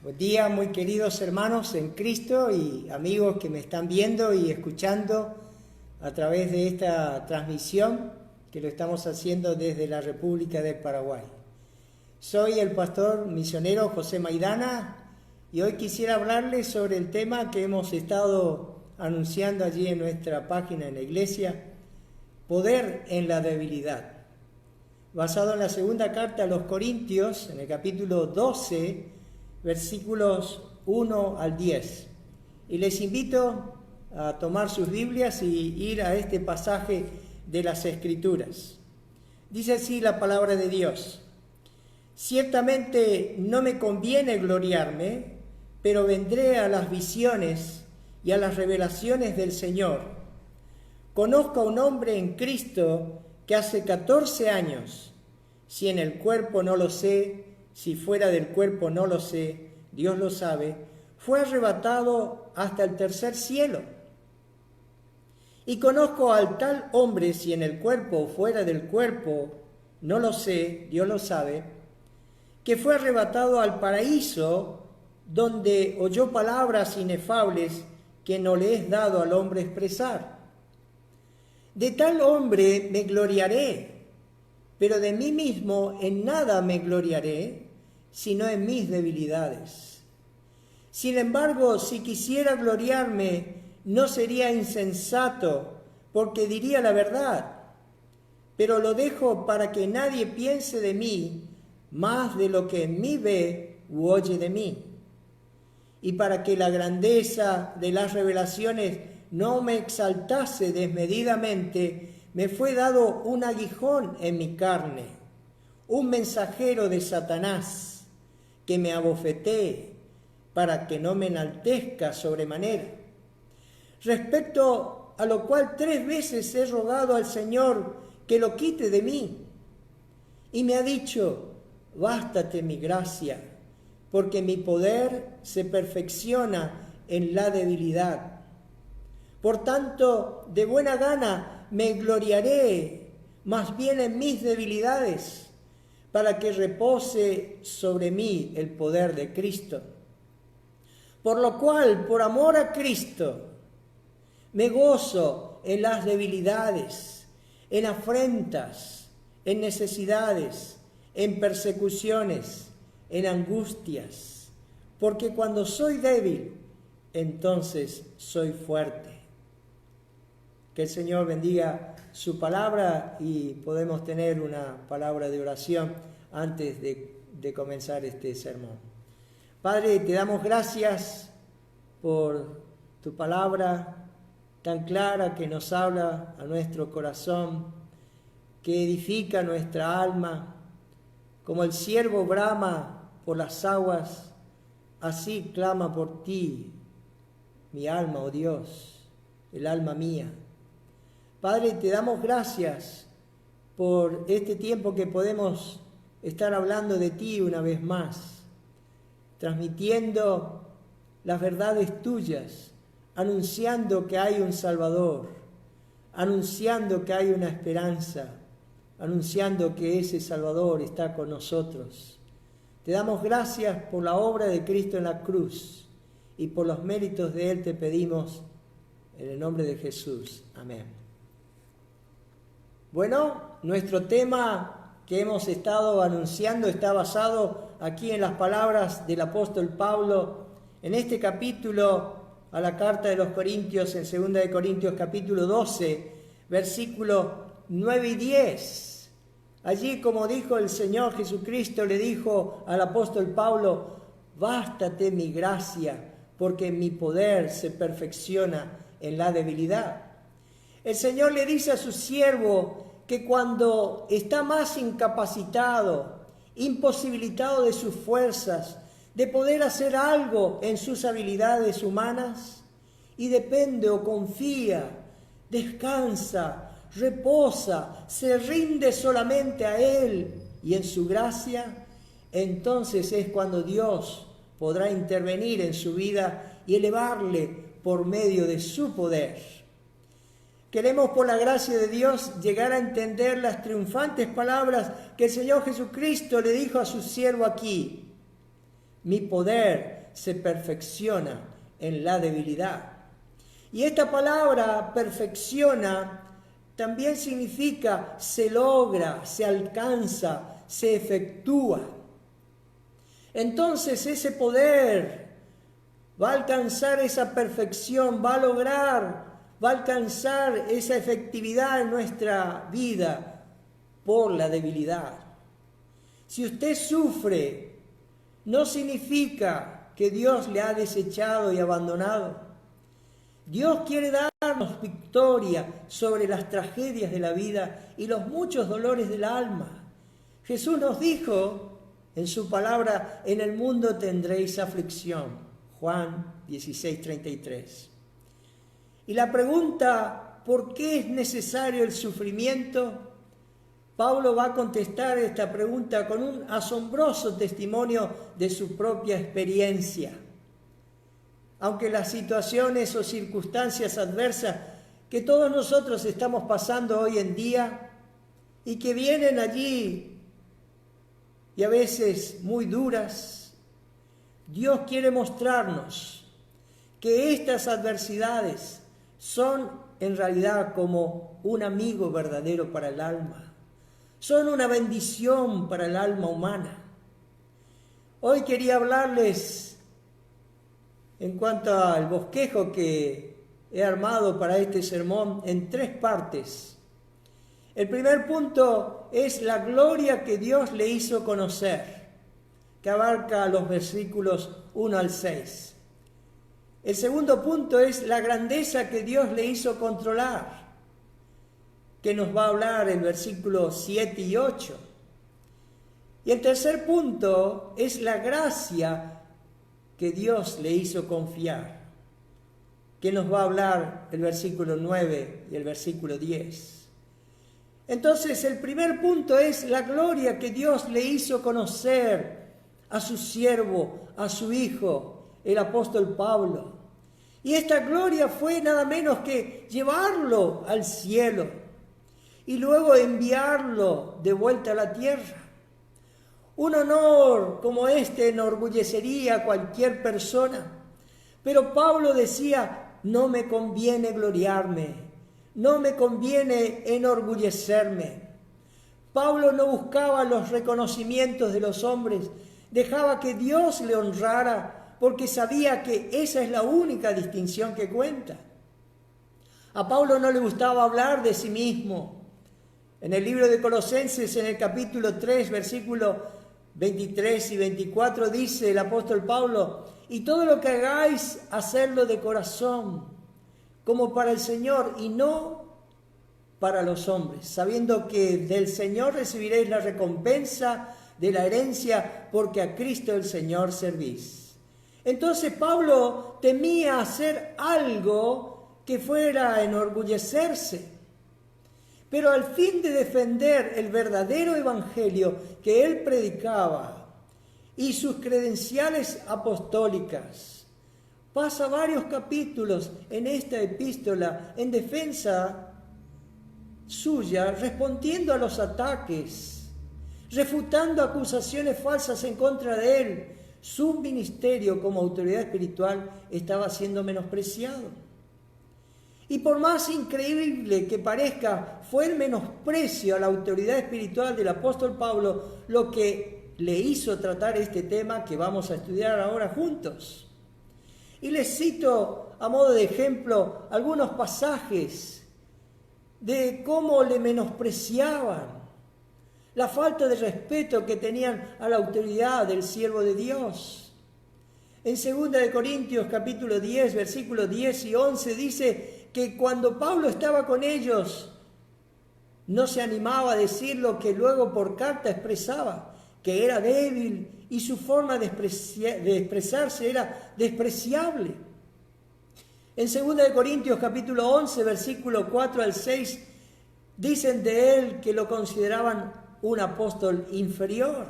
Buen día, muy queridos hermanos en Cristo y amigos que me están viendo y escuchando a través de esta transmisión que lo estamos haciendo desde la República del Paraguay. Soy el pastor misionero José Maidana y hoy quisiera hablarles sobre el tema que hemos estado anunciando allí en nuestra página en la iglesia, poder en la debilidad. Basado en la segunda carta a los Corintios, en el capítulo 12, versículos 1 al 10. Y les invito a tomar sus Biblias y ir a este pasaje de las Escrituras. Dice así la palabra de Dios: ciertamente no me conviene gloriarme, pero vendré a las visiones y a las revelaciones del Señor. Conozco a un hombre en Cristo que hace 14 años, si en el cuerpo no lo sé, si fuera del cuerpo no lo sé, Dios lo sabe, fue arrebatado hasta el tercer cielo. Y conozco al tal hombre, si en el cuerpo o fuera del cuerpo no lo sé, Dios lo sabe, que fue arrebatado al paraíso, donde oyó palabras inefables que no le es dado al hombre expresar. De tal hombre me gloriaré, pero de mí mismo en nada me gloriaré, sino en mis debilidades. Sin embargo, si quisiera gloriarme, no sería insensato, porque diría la verdad, pero lo dejo para que nadie piense de mí más de lo que en mí ve u oye de mí, y para que la grandeza de las revelaciones no me exaltase desmedidamente, me fue dado un aguijón en mi carne, un mensajero de Satanás, que me abofetee para que no me enaltezca sobremanera. Respecto a lo cual 3 veces he rogado al Señor que lo quite de mí. Y me ha dicho: bástate mi gracia, porque mi poder se perfecciona en la debilidad. Por tanto, de buena gana me gloriaré más bien en mis debilidades, para que repose sobre mí el poder de Cristo. Por lo cual, por amor a Cristo, me gozo en las debilidades, en afrentas, en necesidades, en persecuciones, en angustias, porque cuando soy débil, entonces soy fuerte. Que el Señor bendiga su palabra y podemos tener una palabra de oración antes de comenzar este sermón. Padre, te damos gracias por tu palabra tan clara que nos habla a nuestro corazón, que edifica nuestra alma. Como el ciervo brama por las aguas, así clama por ti mi alma, oh Dios, el alma mía. Padre, te damos gracias por este tiempo que podemos estar hablando de ti una vez más, transmitiendo las verdades tuyas, anunciando que hay un Salvador, anunciando que hay una esperanza, anunciando que ese Salvador está con nosotros. Te damos gracias por la obra de Cristo en la cruz y por los méritos de Él te pedimos en el nombre de Jesús. Amén. Bueno, nuestro tema que hemos estado anunciando está basado aquí en las palabras del apóstol Pablo en este capítulo a la carta de los Corintios, en 2 de Corintios capítulo 12, versículos 9 y 10. Allí, como dijo el Señor Jesucristo, le dijo al apóstol Pablo: bástate mi gracia, porque mi poder se perfecciona en la debilidad. El Señor le dice a su siervo que cuando está más incapacitado, imposibilitado de sus fuerzas, de poder hacer algo en sus habilidades humanas, y depende o confía, descansa, reposa, se rinde solamente a Él y en su gracia, entonces es cuando Dios podrá intervenir en su vida y elevarle por medio de su poder. Queremos, por la gracia de Dios, llegar a entender las triunfantes palabras que el Señor Jesucristo le dijo a su siervo aquí. Mi poder se perfecciona en la debilidad. Y esta palabra perfecciona también significa se logra, se alcanza, se efectúa. Entonces ese poder va a alcanzar esa perfección, va a alcanzar esa efectividad en nuestra vida por la debilidad. Si usted sufre, no significa que Dios le ha desechado y abandonado. Dios quiere darnos victoria sobre las tragedias de la vida y los muchos dolores del alma. Jesús nos dijo en su palabra, en el mundo tendréis aflicción. Juan 16:33. Y la pregunta, ¿por qué es necesario el sufrimiento? Pablo va a contestar esta pregunta con un asombroso testimonio de su propia experiencia. Aunque las situaciones o circunstancias adversas que todos nosotros estamos pasando hoy en día y que vienen allí y a veces muy duras, Dios quiere mostrarnos que estas adversidades son en realidad como un amigo verdadero para el alma. Son una bendición para el alma humana. Hoy quería hablarles en cuanto al bosquejo que he armado para este sermón en 3 partes. El primer punto es la gloria que Dios le hizo conocer, que abarca los versículos 1 al 6. El segundo punto es la grandeza que Dios le hizo controlar, que nos va a hablar el versículo 7 y 8. Y el tercer punto es la gracia que Dios le hizo confiar, que nos va a hablar el versículo 9 y el versículo 10. Entonces, el primer punto es la gloria que Dios le hizo conocer a su siervo, a su hijo, el apóstol Pablo. Y esta gloria fue nada menos que llevarlo al cielo y luego enviarlo de vuelta a la tierra. Un honor como este enorgullecería a cualquier persona, pero Pablo decía, no me conviene gloriarme, no me conviene enorgullecerme. Pablo no buscaba los reconocimientos de los hombres, dejaba que Dios le honrara, porque sabía que esa es la única distinción que cuenta. A Pablo no le gustaba hablar de sí mismo. En el libro de Colosenses, en el capítulo 3, versículo 23 y 24, dice el apóstol Pablo, y todo lo que hagáis, hacedlo de corazón, como para el Señor y no para los hombres, sabiendo que del Señor recibiréis la recompensa de la herencia, porque a Cristo el Señor servís. Entonces Pablo temía hacer algo que fuera a enorgullecerse. Pero al fin de defender el verdadero evangelio que él predicaba y sus credenciales apostólicas, pasa varios capítulos en esta epístola en defensa suya, respondiendo a los ataques, refutando acusaciones falsas en contra de él. Su ministerio como autoridad espiritual estaba siendo menospreciado. Y por más increíble que parezca, fue el menosprecio a la autoridad espiritual del apóstol Pablo lo que le hizo tratar este tema que vamos a estudiar ahora juntos. Y les cito a modo de ejemplo algunos pasajes de cómo le menospreciaban, la falta de respeto que tenían a la autoridad del siervo de Dios. En 2 de Corintios capítulo 10, versículos 10 y 11 dice que cuando Pablo estaba con ellos, no se animaba a decir lo que luego por carta expresaba, que era débil y su forma de expresarse era despreciable. En 2 de Corintios capítulo 11, versículo 4 al 6, dicen de él que lo consideraban un apóstol inferior.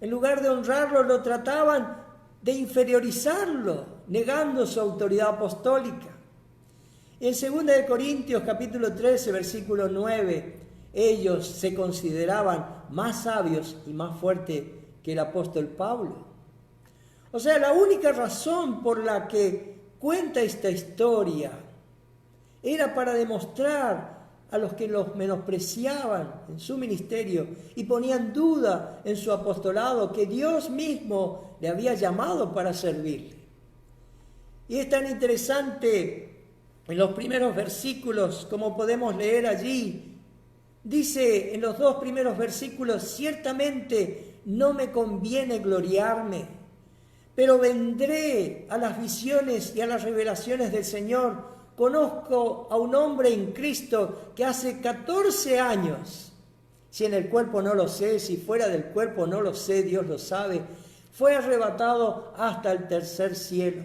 En lugar de honrarlo, lo trataban de inferiorizarlo, negando su autoridad apostólica. En 2 de Corintios capítulo 13, versículo 9, ellos se consideraban más sabios y más fuertes que el apóstol Pablo. O sea, la única razón por la que cuenta esta historia era para demostrar a los que los menospreciaban en su ministerio y ponían duda en su apostolado que Dios mismo le había llamado para servirle. Y es tan interesante en los primeros versículos, como podemos leer allí, dice en los 2 primeros versículos: ciertamente no me conviene gloriarme, pero vendré a las visiones y a las revelaciones del Señor. Conozco a un hombre en Cristo que hace 14 años, si en el cuerpo no lo sé, si fuera del cuerpo no lo sé, Dios lo sabe, fue arrebatado hasta el tercer cielo.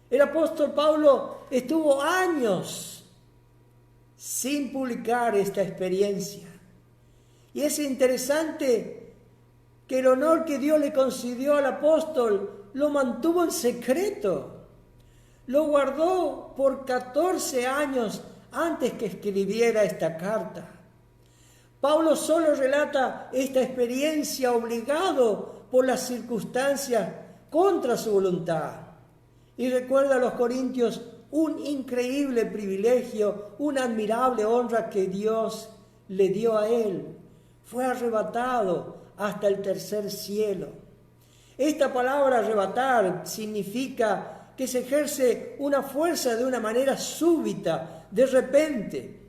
El apóstol Pablo estuvo años sin publicar esta experiencia. Y es interesante que el honor que Dios le concedió al apóstol lo mantuvo en secreto. Lo guardó por 14 años antes que escribiera esta carta. Pablo solo relata esta experiencia obligado por las circunstancias contra su voluntad. Y recuerda a los corintios un increíble privilegio, una admirable honra que Dios le dio a él. Fue arrebatado hasta el tercer cielo. Esta palabra arrebatar significa que se ejerce una fuerza de una manera súbita, de repente.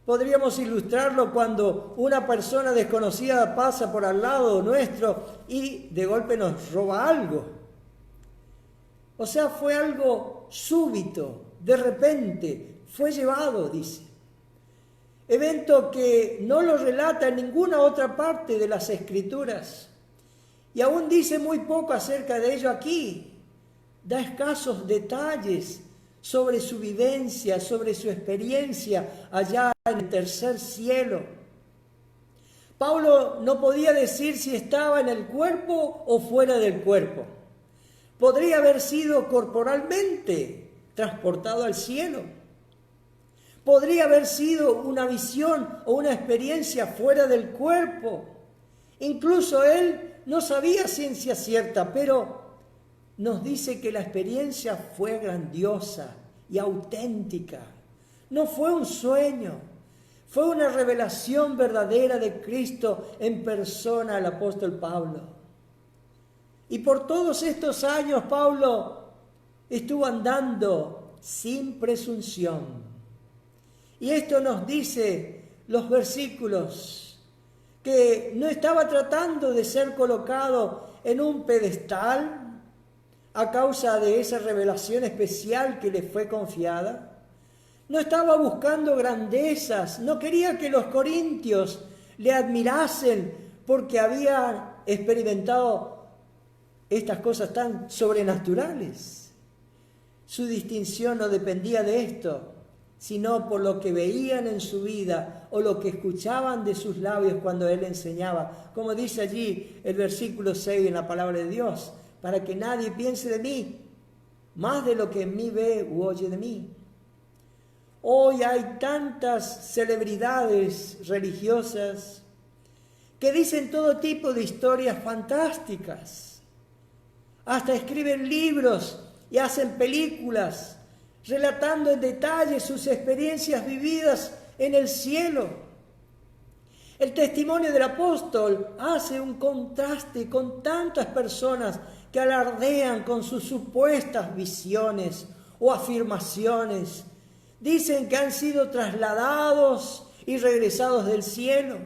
Podríamos ilustrarlo cuando una persona desconocida pasa por al lado nuestro y de golpe nos roba algo. O sea, fue algo súbito, de repente, fue llevado, dice. Evento que no lo relata en ninguna otra parte de las Escrituras. Y aún dice muy poco acerca de ello aquí. Da escasos detalles sobre su vivencia, sobre su experiencia allá en el tercer cielo. Pablo no podía decir si estaba en el cuerpo o fuera del cuerpo. Podría haber sido corporalmente transportado al cielo. Podría haber sido una visión o una experiencia fuera del cuerpo. Incluso él no sabía ciencia cierta, pero nos dice que la experiencia fue grandiosa y auténtica. No fue un sueño, fue una revelación verdadera de Cristo en persona al apóstol Pablo. Y por todos estos años Pablo estuvo andando sin presunción. Y esto nos dice los versículos, que no estaba tratando de ser colocado en un pedestal a causa de esa revelación especial que le fue confiada. No estaba buscando grandezas, no quería que los corintios le admirasen porque había experimentado estas cosas tan sobrenaturales. Su distinción no dependía de esto, sino por lo que veían en su vida o lo que escuchaban de sus labios cuando él enseñaba. Como dice allí el versículo 6 en la palabra de Dios, para que nadie piense de mí más de lo que en mí ve u oye de mí. Hoy hay tantas celebridades religiosas que dicen todo tipo de historias fantásticas. Hasta escriben libros y hacen películas relatando en detalle sus experiencias vividas en el cielo. El testimonio del apóstol hace un contraste con tantas personas que alardean con sus supuestas visiones o afirmaciones. Dicen que han sido trasladados y regresados del cielo.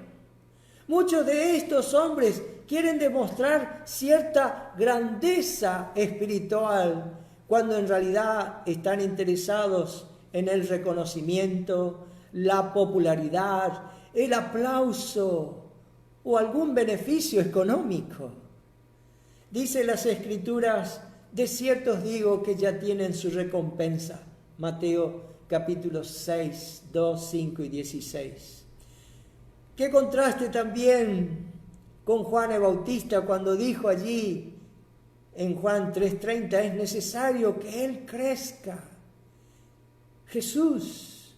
Muchos de estos hombres quieren demostrar cierta grandeza espiritual, cuando en realidad están interesados en el reconocimiento, la popularidad, el aplauso o algún beneficio económico. Dice las Escrituras, de cierto os digo que ya tienen su recompensa. Mateo capítulo 6, 2, 5 y 16. Qué contraste también con Juan el Bautista cuando dijo allí en Juan 3:30, es necesario que Él crezca, Jesús,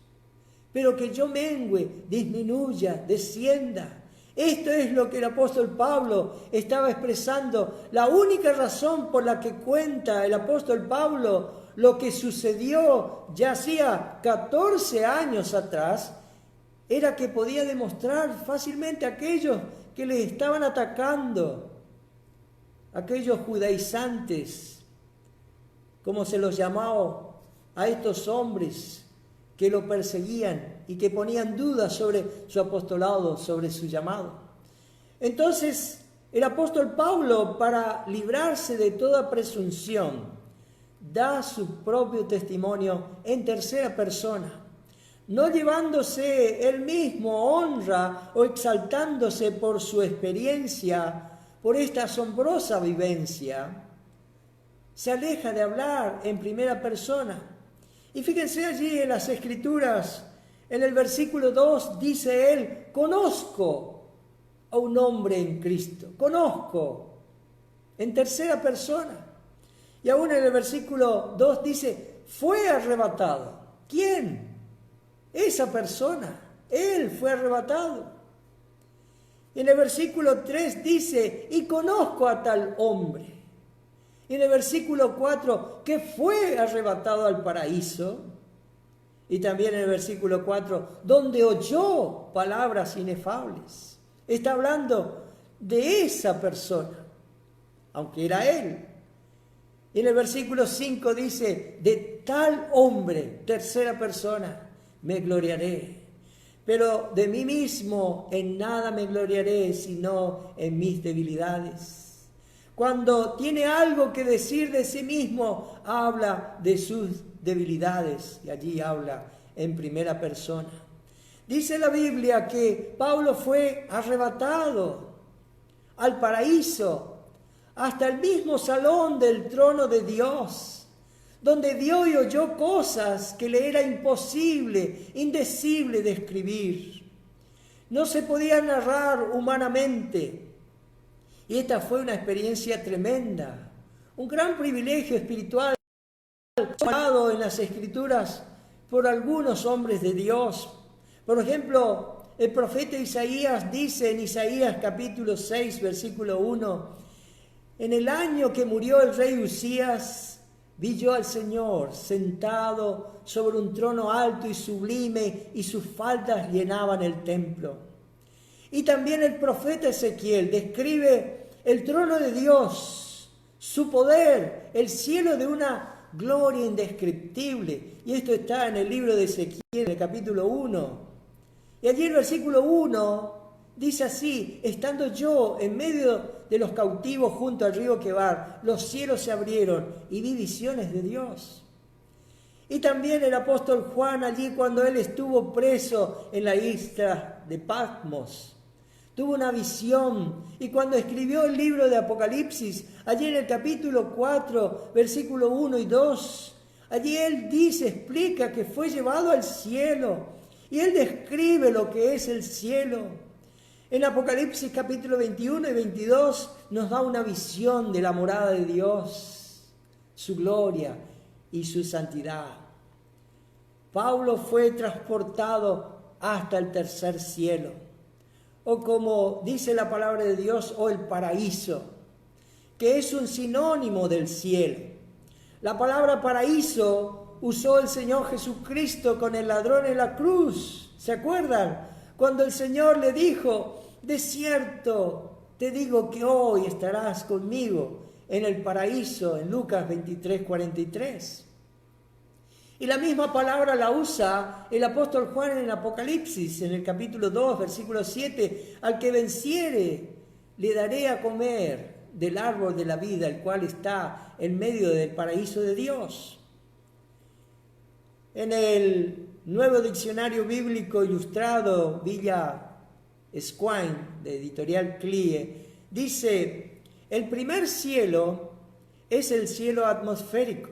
pero que yo mengüe, disminuya, descienda. Esto es lo que el apóstol Pablo estaba expresando. La única razón por la que cuenta el apóstol Pablo lo que sucedió ya hacía 14 años atrás, era que podía demostrar fácilmente a aquellos que le estaban atacando, aquellos judaizantes, como se los llamaba a estos hombres que lo perseguían y que ponían dudas sobre su apostolado, sobre su llamado. Entonces, el apóstol Pablo, para librarse de toda presunción, da su propio testimonio en tercera persona, no llevándose él mismo honra o exaltándose por su experiencia, por esta asombrosa vivencia. Se aleja de hablar en primera persona. Y fíjense allí en las Escrituras, en el versículo 2 dice él: conozco a un hombre en Cristo, conozco, en tercera persona. Y aún en el versículo 2 dice: fue arrebatado. ¿Quién? Esa persona. Él fue arrebatado. Y en el versículo 3 dice: y conozco a tal hombre. Y en el versículo 4, que fue arrebatado al paraíso. Y también en el versículo 4, donde oyó palabras inefables. Está hablando de esa persona, aunque era él. Y en el versículo 5 dice: de tal hombre, tercera persona, me gloriaré. Pero de mí mismo en nada me gloriaré, sino en mis debilidades. Cuando tiene algo que decir de sí mismo, habla de sus debilidades. Y allí habla en primera persona. Dice la Biblia que Pablo fue arrebatado al paraíso, hasta el mismo salón del trono de Dios, donde vio y oyó cosas que le era imposible, indecible describir. No se podía narrar humanamente. Y esta fue una experiencia tremenda, un gran privilegio espiritual dado en las Escrituras por algunos hombres de Dios. Por ejemplo, el profeta Isaías dice en Isaías capítulo 6, versículo 1: en el año que murió el rey Usías, vi yo al Señor sentado sobre un trono alto y sublime, y sus faldas llenaban el templo. Y también el profeta Ezequiel describe el trono de Dios, su poder, el cielo de una gloria indescriptible. Y esto está en el libro de Ezequiel, en el capítulo 1. Y allí el versículo 1 dice así: estando yo en medio de los cautivos junto al río Quebar, los cielos se abrieron y vi visiones de Dios. Y también el apóstol Juan, allí cuando él estuvo preso en la isla de Patmos, tuvo una visión. Y cuando escribió el libro de Apocalipsis, allí en el capítulo 4, versículo 1 y 2, allí él dice, explica que fue llevado al cielo. Y él describe lo que es el cielo. En Apocalipsis capítulo 21 y 22 nos da una visión de la morada de Dios, su gloria y su santidad. Pablo fue transportado hasta el tercer cielo, o como dice la palabra de Dios, o el paraíso, que es un sinónimo del cielo. La palabra paraíso usó el Señor Jesucristo con el ladrón en la cruz. ¿Se acuerdan? Cuando el Señor le dijo: de cierto te digo que hoy estarás conmigo en el paraíso, en Lucas 23:43. Y la misma palabra la usa el apóstol Juan en Apocalipsis, en el capítulo 2, versículo 7. Al que venciere, le daré a comer del árbol de la vida, el cual está en medio del paraíso de Dios. En el Nuevo Diccionario Bíblico Ilustrado, Villa Squine, de Editorial Clie, dice: el primer cielo es el cielo atmosférico,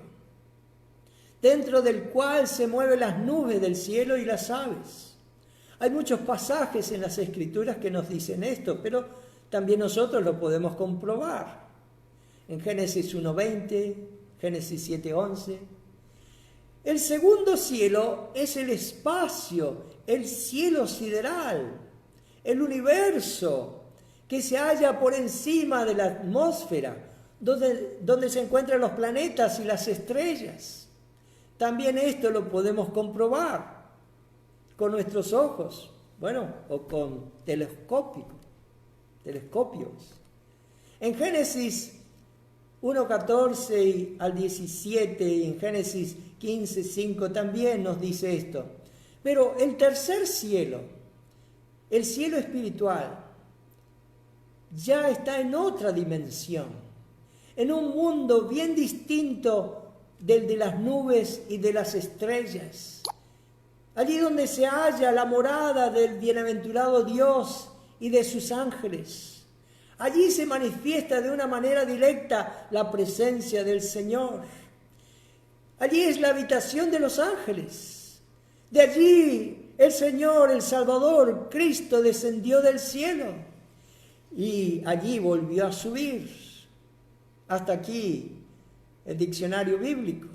dentro del cual se mueven las nubes del cielo y las aves. Hay muchos pasajes en las Escrituras que nos dicen esto, pero también nosotros lo podemos comprobar. En Génesis 1:20, Génesis 7:11. El segundo cielo es el espacio, el cielo sideral, el universo que se halla por encima de la atmósfera, donde se encuentran los planetas y las estrellas. También esto lo podemos comprobar con nuestros ojos, o con telescopios. En Génesis 1:14 al 17 y en Génesis 15:5 también nos dice esto. Pero el tercer cielo, el cielo espiritual, ya está en otra dimensión, en un mundo bien distinto del de las nubes y de las estrellas. Allí donde se halla la morada del bienaventurado Dios y de sus ángeles. Allí se manifiesta de una manera directa la presencia del Señor. Allí es la habitación de los ángeles. De allí el Señor, el Salvador, Cristo, descendió del cielo y allí volvió a subir. Hasta aquí el diccionario bíblico.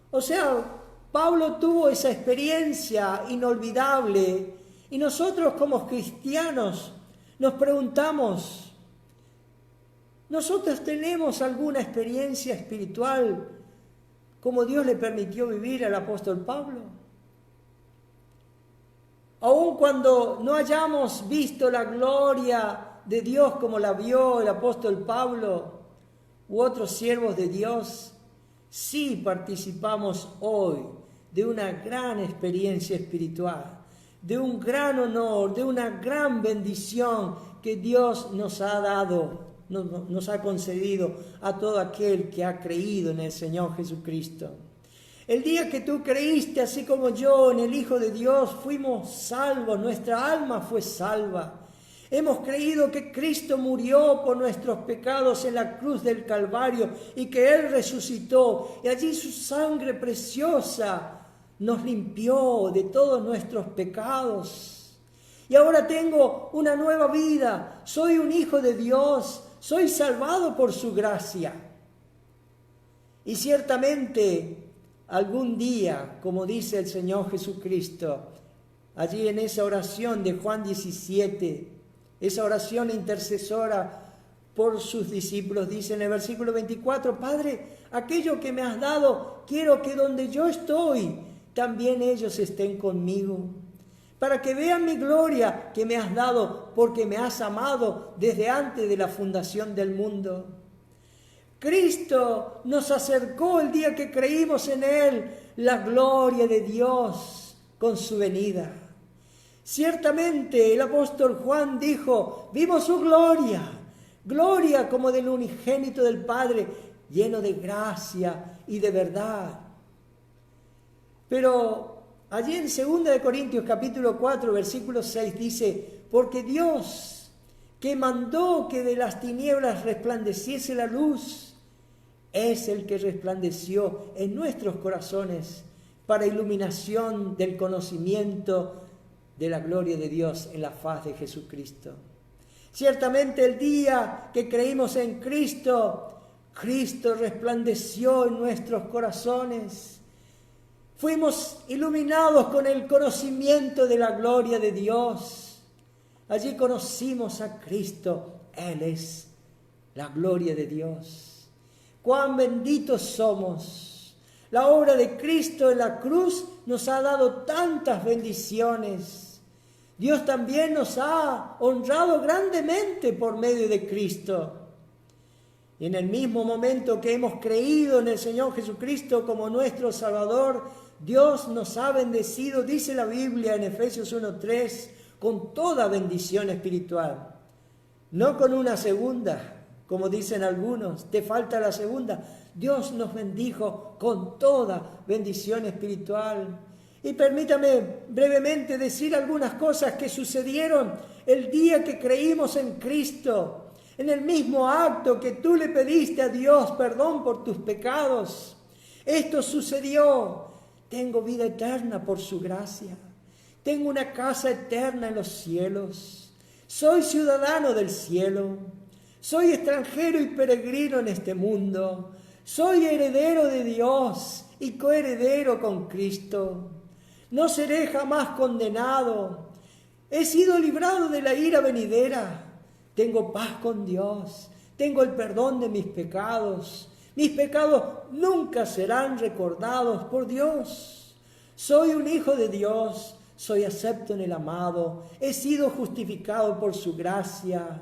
O sea, Pablo tuvo esa experiencia inolvidable y nosotros como cristianos nos preguntamos, ¿nosotros tenemos alguna experiencia espiritual como Dios le permitió vivir al apóstol Pablo? Aun cuando no hayamos visto la gloria de Dios como la vio el apóstol Pablo u otros siervos de Dios, sí participamos hoy de una gran experiencia espiritual, de un gran honor, de una gran bendición que Dios nos ha dado, nos ha concedido a todo aquel que ha creído en el Señor Jesucristo. El día que tú creíste, así como yo, en el Hijo de Dios, fuimos salvos, nuestra alma fue salva. Hemos creído que Cristo murió por nuestros pecados en la cruz del Calvario y que Él resucitó. Y allí su sangre preciosa nos limpió de todos nuestros pecados. Y ahora tengo una nueva vida. Soy un hijo de Dios. Soy salvado por su gracia. Y ciertamente algún día, como dice el Señor Jesucristo, allí en esa oración de Juan 17, esa oración intercesora por sus discípulos, dice en el versículo 24, Padre, aquello que me has dado, quiero que donde yo estoy, también ellos estén conmigo, para que vean mi gloria que me has dado, porque me has amado desde antes de la fundación del mundo. Cristo nos acercó el día que creímos en Él, la gloria de Dios con su venida. Ciertamente el apóstol Juan dijo, vimos su gloria, gloria como del unigénito del Padre, lleno de gracia y de verdad. Pero allí en 2 Corintios capítulo 4, versículo 6 dice, porque Dios que mandó que de las tinieblas resplandeciese la luz, es el que resplandeció en nuestros corazones para iluminación del conocimiento de la gloria de Dios en la faz de Jesucristo. Ciertamente el día que creímos en Cristo, Cristo resplandeció en nuestros corazones. Fuimos iluminados con el conocimiento de la gloria de Dios. Allí conocimos a Cristo. Él es la gloria de Dios. ¡Cuán benditos somos! La obra de Cristo en la cruz nos ha dado tantas bendiciones. Dios también nos ha honrado grandemente por medio de Cristo. Y en el mismo momento que hemos creído en el Señor Jesucristo como nuestro Salvador, Dios nos ha bendecido, dice la Biblia en Efesios 1:3, con toda bendición espiritual. No con una segunda, como dicen algunos, te falta la segunda. Dios nos bendijo con toda bendición espiritual. Y permítame brevemente decir algunas cosas que sucedieron el día que creímos en Cristo. En el mismo acto que tú le pediste a Dios perdón por tus pecados. Esto sucedió. Tengo vida eterna por su gracia. Tengo una casa eterna en los cielos. Soy ciudadano del cielo. Soy extranjero y peregrino en este mundo. Soy heredero de Dios y coheredero con Cristo. No seré jamás condenado. He sido librado de la ira venidera. Tengo paz con Dios. Tengo el perdón de mis pecados. Mis pecados nunca serán recordados por Dios. Soy un hijo de Dios. Soy acepto en el amado. He sido justificado por su gracia.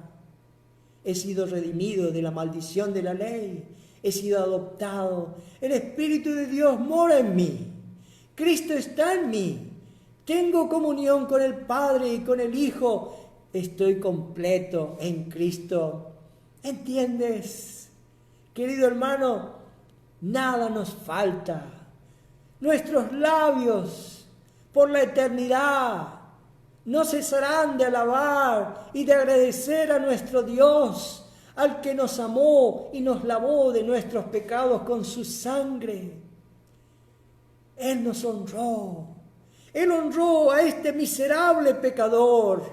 He sido redimido de la maldición de la ley. He sido adoptado. El Espíritu de Dios mora en mí. Cristo está en mí. Tengo comunión con el Padre y con el Hijo. Estoy completo en Cristo. ¿Entiendes? Querido hermano, nada nos falta. Nuestros labios por la eternidad no cesarán de alabar y de agradecer a nuestro Dios, al que nos amó y nos lavó de nuestros pecados con su sangre. Él nos honró. Él honró a este miserable pecador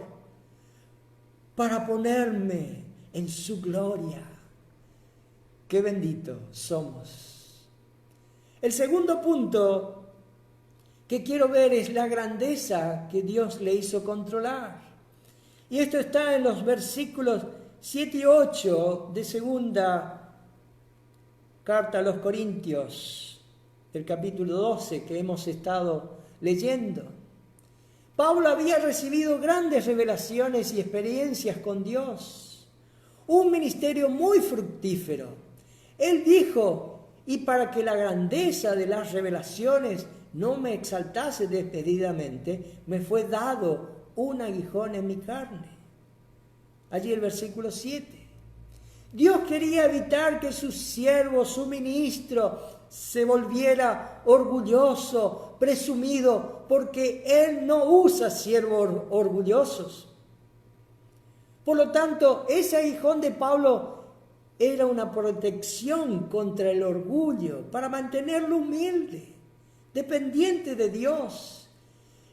para ponerme en su gloria. ¡Qué benditos somos! El segundo punto que quiero ver es la grandeza que Dios le hizo controlar. Y esto está en los versículos 7 y 8 de segunda carta a los Corintios, del capítulo 12 que hemos estado leyendo. Pablo había recibido grandes revelaciones y experiencias con Dios, un ministerio muy fructífero. Él dijo, y para que la grandeza de las revelaciones no me exaltase desmedidamente, me fue dado un aguijón en mi carne. Allí el versículo 7. Dios quería evitar que su siervo, su ministro, se volviera orgulloso, presumido, porque Él no usa siervos orgullosos. Por lo tanto, ese aguijón de Pablo era una protección contra el orgullo, para mantenerlo humilde, dependiente de Dios.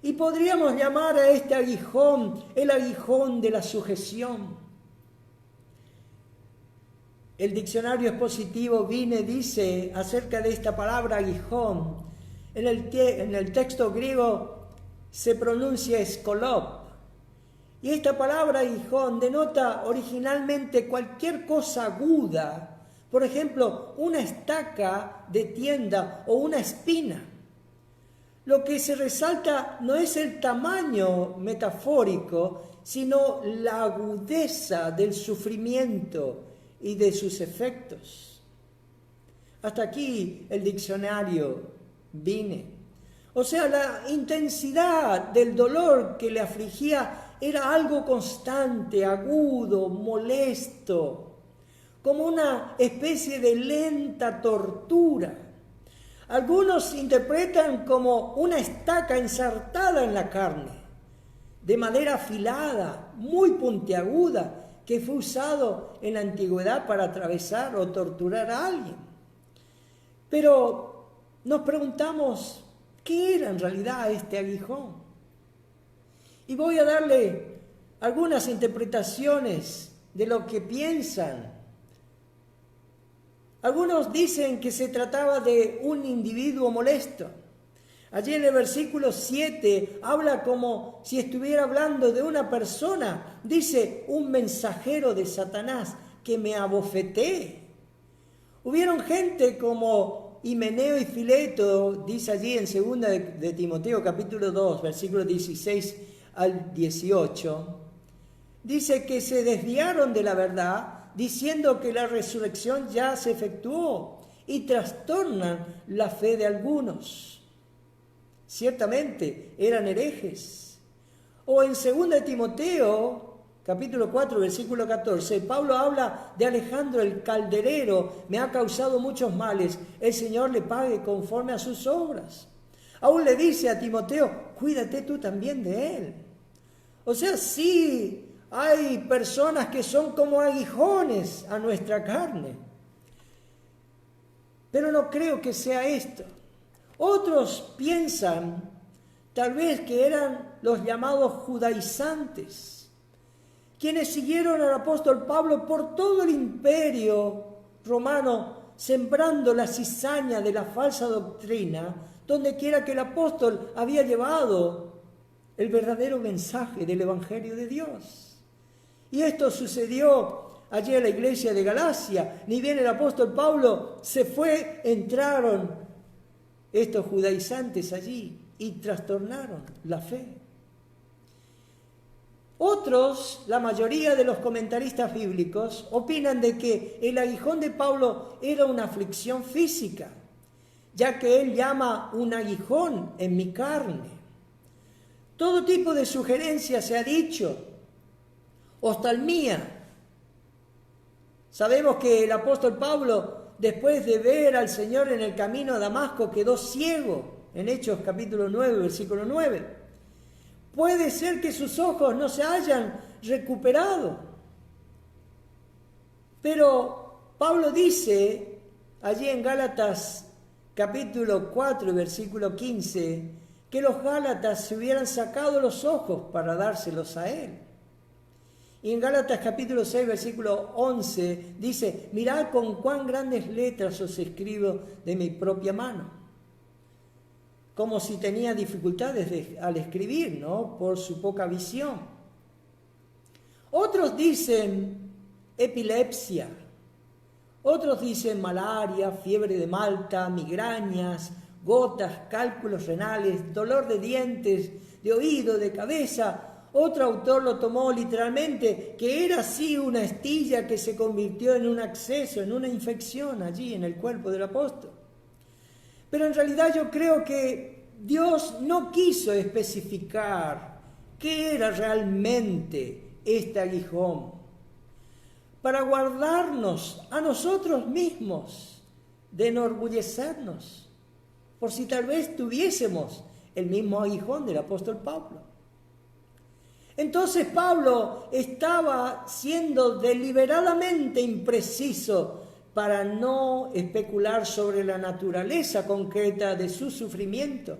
Y podríamos llamar a este aguijón el aguijón de la sujeción. El diccionario expositivo Vine dice acerca de esta palabra aguijón, en el texto griego se pronuncia eskolop. Y esta palabra aguijón denota originalmente cualquier cosa aguda, por ejemplo, una estaca de tienda o una espina. Lo que se resalta no es el tamaño metafórico, sino la agudeza del sufrimiento y de sus efectos. Hasta aquí el diccionario Vine. O sea, la intensidad del dolor que le afligía era algo constante, agudo, molesto, como una especie de lenta tortura. Algunos interpretan como una estaca ensartada en la carne, de madera afilada, muy puntiaguda, que fue usado en la antigüedad para atravesar o torturar a alguien. Pero nos preguntamos, ¿qué era en realidad este aguijón? Y voy a darle algunas interpretaciones de lo que piensan. Algunos dicen que se trataba de un individuo molesto. Allí en el versículo 7 habla como si estuviera hablando de una persona. Dice, un mensajero de Satanás que me abofetee. Hubieron gente como Himeneo y Fileto, dice allí en 2 de Timoteo capítulo 2, versículos 16 al 18. Dice que se desviaron de la verdad, diciendo que la resurrección ya se efectuó y trastornan la fe de algunos. Ciertamente eran herejes. O en 2 de Timoteo, capítulo 4, versículo 14, Pablo habla de Alejandro el calderero, me ha causado muchos males, el Señor le pague conforme a sus obras. Aún le dice a Timoteo, cuídate tú también de él. O sea, sí, hay personas que son como aguijones a nuestra carne. Pero no creo que sea esto. Otros piensan, tal vez, que eran los llamados judaizantes, quienes siguieron al apóstol Pablo por todo el imperio romano, sembrando la cizaña de la falsa doctrina, donde quiera que el apóstol había llevado el verdadero mensaje del Evangelio de Dios. Y esto sucedió allí en la iglesia de Galacia. Ni bien el apóstol Pablo se fue, entraron estos judaizantes allí y trastornaron la fe. Otros, la mayoría de los comentaristas bíblicos, opinan de que el aguijón de Pablo era una aflicción física, ya que él llama un aguijón en mi carne. Todo tipo de sugerencias se ha dicho, oftalmía. Sabemos que el apóstol Pablo, después de ver al Señor en el camino a Damasco, quedó ciego, en Hechos capítulo 9, versículo 9. Puede ser que sus ojos no se hayan recuperado. Pero Pablo dice allí en Gálatas capítulo 4, versículo 15, que los gálatas se hubieran sacado los ojos para dárselos a él. Y en Gálatas capítulo 6, versículo 11, dice, mirad con cuán grandes letras os escribo de mi propia mano. Como si tenía dificultades al escribir, ¿no? Por su poca visión. Otros dicen epilepsia, otros dicen malaria, fiebre de Malta, migrañas, gotas, cálculos renales, dolor de dientes, de oído, de cabeza. Otro autor lo tomó literalmente, que era así una astilla que se convirtió en un absceso, en una infección allí en el cuerpo del apóstol. Pero en realidad yo creo que Dios no quiso especificar qué era realmente este aguijón, para guardarnos a nosotros mismos de enorgullecernos, por si tal vez tuviésemos el mismo aguijón del apóstol Pablo. Entonces Pablo estaba siendo deliberadamente impreciso para no especular sobre la naturaleza concreta de su sufrimiento.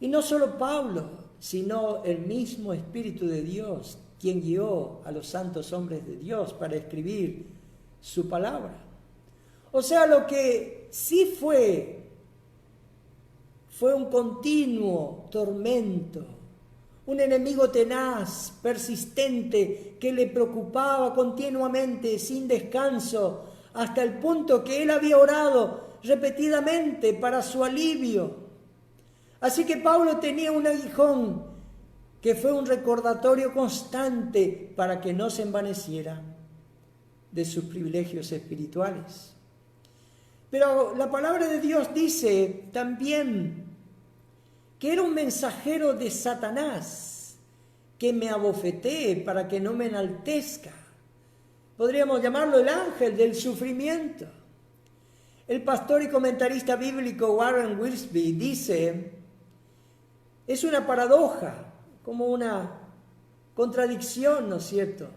Y no solo Pablo, sino el mismo Espíritu de Dios, quien guió a los santos hombres de Dios para escribir su palabra. O sea, lo que sí fue un continuo tormento, un enemigo tenaz, persistente, que le preocupaba continuamente, sin descanso, hasta el punto que él había orado repetidamente para su alivio. Así que Pablo tenía un aguijón que fue un recordatorio constante para que no se envaneciera de sus privilegios espirituales. Pero la palabra de Dios dice también que era un mensajero de Satanás que me abofetee para que no me enaltezca. Podríamos llamarlo el ángel del sufrimiento. El pastor y comentarista bíblico Warren Wiersbe dice, es una paradoja, como una contradicción, ¿no es cierto?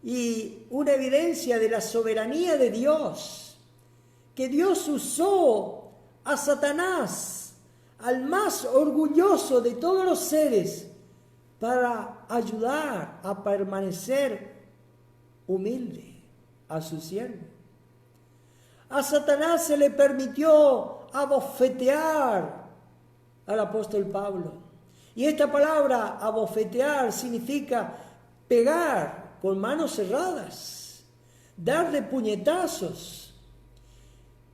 Y una evidencia de la soberanía de Dios, que Dios usó a Satanás, al más orgulloso de todos los seres, para ayudar a permanecer humilde a su siervo. A Satanás se le permitió abofetear al apóstol Pablo. Y esta palabra abofetear significa pegar con manos cerradas, darle puñetazos.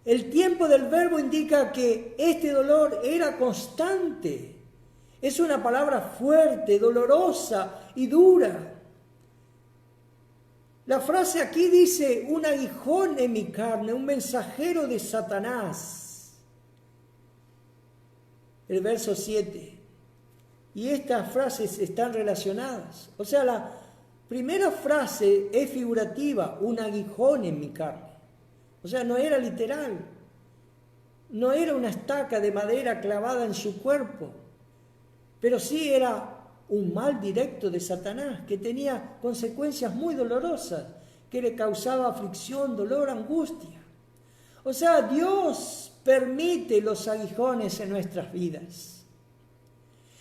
El tiempo del verbo indica que este dolor era constante. Es una palabra fuerte, dolorosa y dura. La frase aquí dice, un aguijón en mi carne, un mensajero de Satanás. El verso 7. Y estas frases están relacionadas. O sea, la primera frase es figurativa, un aguijón en mi carne. O sea, no era literal. No era una estaca de madera clavada en su cuerpo. Pero sí era un mal directo de Satanás que tenía consecuencias muy dolorosas, que le causaba aflicción, dolor, angustia. O sea, Dios permite los aguijones en nuestras vidas.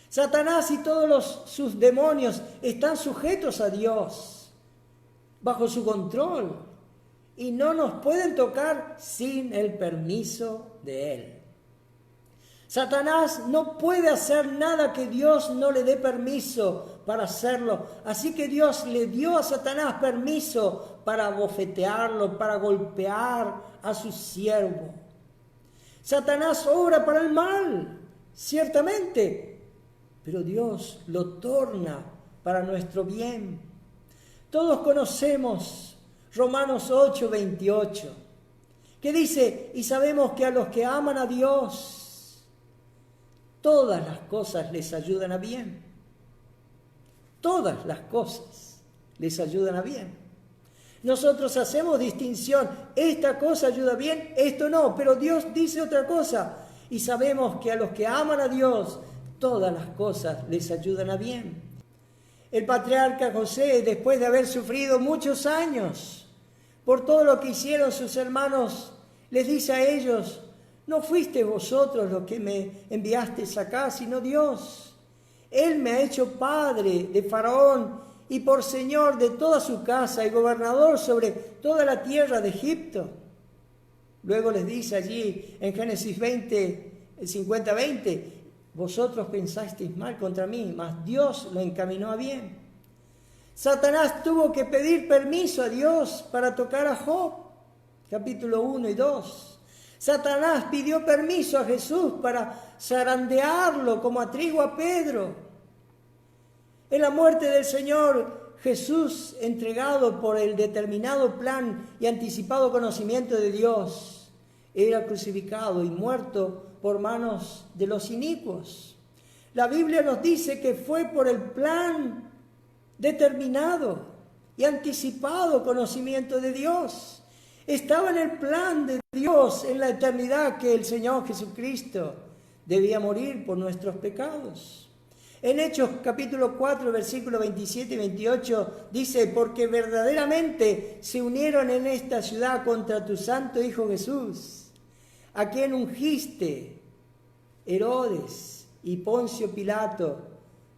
Satanás y todos sus demonios están sujetos a Dios, bajo su control, y no nos pueden tocar sin el permiso de Él. Satanás no puede hacer nada que Dios no le dé permiso para hacerlo. Así que Dios le dio a Satanás permiso para bofetearlo, para golpear a su siervo. Satanás obra para el mal, ciertamente, pero Dios lo torna para nuestro bien. Todos conocemos Romanos 8:28, que dice, y sabemos que a los que aman a Dios, todas las cosas les ayudan a bien. Todas las cosas les ayudan a bien. Nosotros hacemos distinción, esta cosa ayuda bien, esto no, pero Dios dice otra cosa. Y sabemos que a los que aman a Dios, todas las cosas les ayudan a bien. El patriarca José, después de haber sufrido muchos años por todo lo que hicieron sus hermanos, les dice a ellos, no fuiste vosotros los que me enviasteis acá, sino Dios. Él me ha hecho padre de Faraón y por señor de toda su casa y gobernador sobre toda la tierra de Egipto. Luego les dice allí en Génesis 50:20, vosotros pensasteis mal contra mí, mas Dios lo encaminó a bien. Satanás tuvo que pedir permiso a Dios para tocar a Job, capítulo 1 y 2. Satanás pidió permiso a Jesús para zarandearlo como a trigo a Pedro. En la muerte del Señor, Jesús, entregado por el determinado plan y anticipado conocimiento de Dios, era crucificado y muerto por manos de los inicuos. La Biblia nos dice que fue por el plan determinado y anticipado conocimiento de Dios. Estaba en el plan de Dios en la eternidad que el Señor Jesucristo debía morir por nuestros pecados. En Hechos capítulo 4, versículos 27 y 28 dice, porque verdaderamente se unieron en esta ciudad contra tu santo Hijo Jesús, a quien ungiste Herodes y Poncio Pilato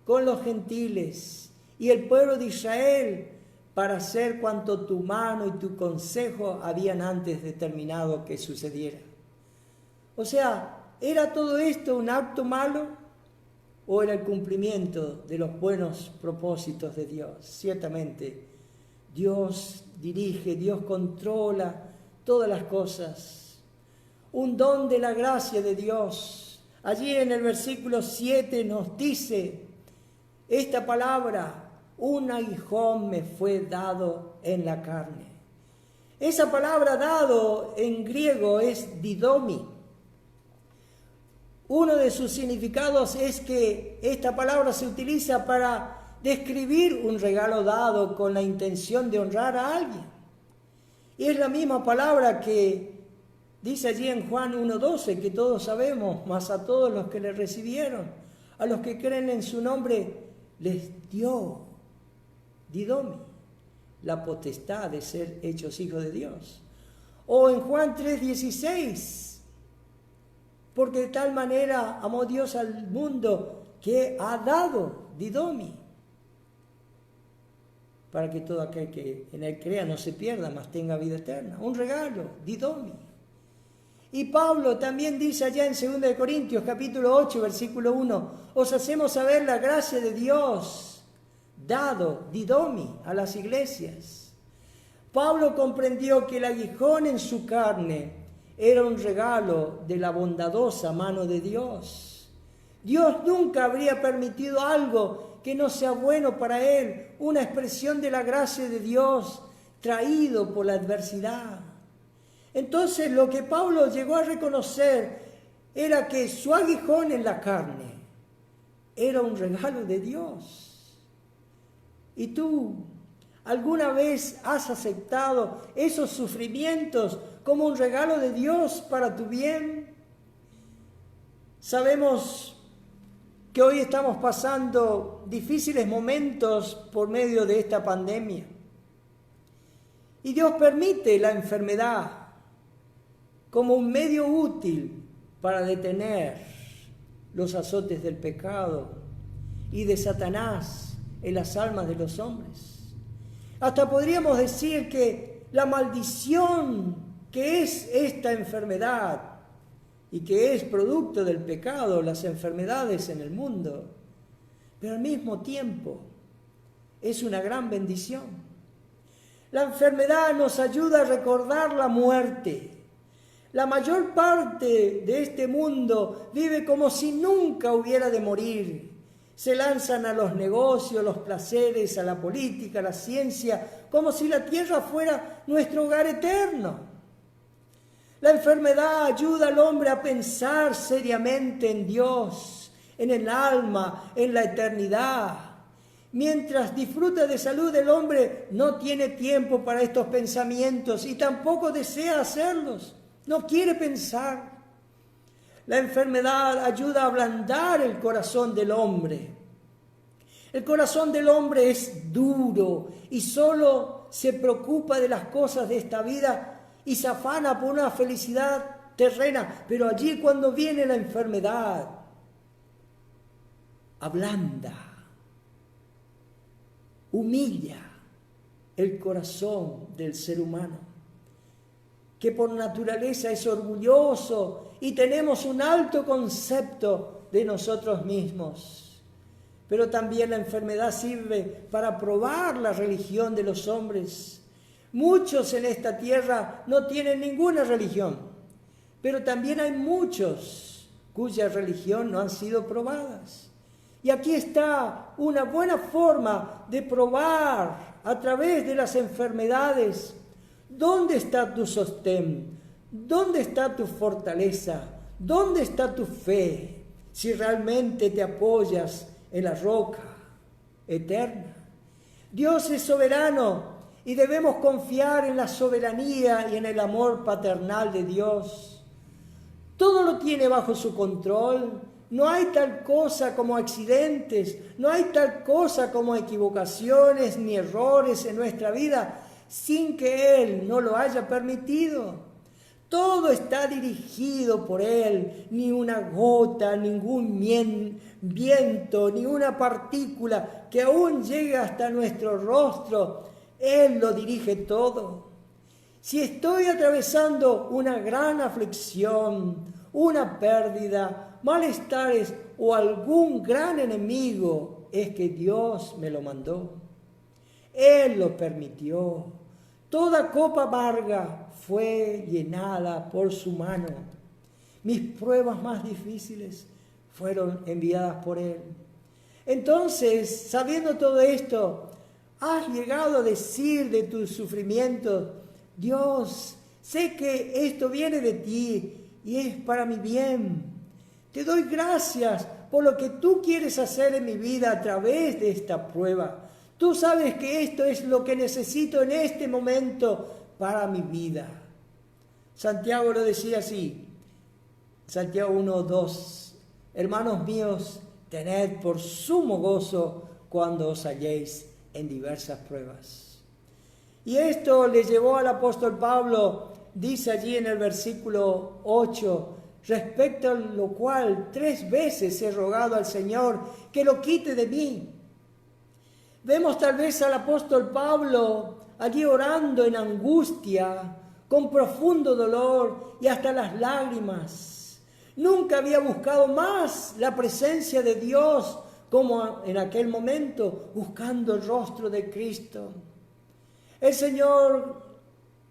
con los gentiles y el pueblo de Israel para hacer cuanto tu mano y tu consejo habían antes determinado que sucediera. O sea, ¿era todo esto un acto malo o era el cumplimiento de los buenos propósitos de Dios? Ciertamente, Dios dirige, Dios controla todas las cosas. Un don de la gracia de Dios. Allí en el versículo 7 nos dice esta palabra, un aguijón me fue dado en la carne. Esa palabra dado en griego es didomi. Uno de sus significados es que esta palabra se utiliza para describir un regalo dado con la intención de honrar a alguien. Y es la misma palabra que dice allí en Juan 1:12, que todos sabemos, mas a todos los que le recibieron, a los que creen en su nombre, les dio didomi, la potestad de ser hechos hijos de Dios. O en Juan 3:16, porque de tal manera amó Dios al mundo que ha dado didomi, para que todo aquel que en él crea no se pierda, mas tenga vida eterna. Un regalo, didomi. Y Pablo también dice allá en 2 Corintios capítulo 8, versículo 1, os hacemos saber la gracia de Dios dado, didomi, a las iglesias. Pablo comprendió que el aguijón en su carne era un regalo de la bondadosa mano de Dios. Dios nunca habría permitido algo que no sea bueno para él, una expresión de la gracia de Dios traído por la adversidad. Entonces lo que Pablo llegó a reconocer era que su aguijón en la carne era un regalo de Dios. ¿Y tú alguna vez has aceptado esos sufrimientos como un regalo de Dios para tu bien? Sabemos que hoy estamos pasando difíciles momentos por medio de esta pandemia. Y Dios permite la enfermedad como un medio útil para detener los azotes del pecado y de Satanás en las almas de los hombres. Hasta podríamos decir que la maldición que es esta enfermedad y que es producto del pecado, las enfermedades en el mundo, pero al mismo tiempo es una gran bendición. La enfermedad nos ayuda a recordar la muerte. La mayor parte de este mundo vive como si nunca hubiera de morir. Se lanzan a los negocios, los placeres, a la política, a la ciencia, como si la tierra fuera nuestro hogar eterno. La enfermedad ayuda al hombre a pensar seriamente en Dios, en el alma, en la eternidad. Mientras disfruta de salud, el hombre no tiene tiempo para estos pensamientos y tampoco desea hacerlos. No quiere pensar. La enfermedad ayuda a ablandar el corazón del hombre. El corazón del hombre es duro y solo se preocupa de las cosas de esta vida y se afana por una felicidad terrena. Pero allí cuando viene la enfermedad, ablanda, humilla el corazón del ser humano, que por naturaleza es orgulloso y tenemos un alto concepto de nosotros mismos. Pero también la enfermedad sirve para probar la religión de los hombres. Muchos en esta tierra no tienen ninguna religión, pero también hay muchos cuya religión no han sido probadas. Y aquí está una buena forma de probar a través de las enfermedades dónde está tu sostén, dónde está tu fortaleza, dónde está tu fe, si realmente te apoyas en la roca eterna. Dios es soberano y debemos confiar en la soberanía y en el amor paternal de Dios. Todo lo tiene bajo su control. No hay tal cosa como accidentes, no hay tal cosa como equivocaciones ni errores en nuestra vida sin que Él no lo haya permitido. Todo está dirigido por Él, ni una gota, ningún viento, ni una partícula que aún llegue hasta nuestro rostro. Él lo dirige todo. Si estoy atravesando una gran aflicción, una pérdida, malestares o algún gran enemigo, es que Dios me lo mandó. Él lo permitió. Toda copa amarga fue llenada por su mano. Mis pruebas más difíciles fueron enviadas por Él. Entonces, sabiendo todo esto, has llegado a decir de tus sufrimientos: Dios, sé que esto viene de ti y es para mi bien. Te doy gracias por lo que tú quieres hacer en mi vida a través de esta prueba. Tú sabes que esto es lo que necesito en este momento para mi vida. Santiago lo decía así, Santiago 1:2: hermanos míos, tened por sumo gozo cuando os halléis en diversas pruebas. Y esto le llevó al apóstol Pablo, dice allí en el versículo 8, respecto a lo cual 3 veces he rogado al Señor que lo quite de mí. Vemos tal vez al apóstol Pablo allí orando en angustia, con profundo dolor y hasta las lágrimas. Nunca había buscado más la presencia de Dios como en aquel momento, buscando el rostro de Cristo. El Señor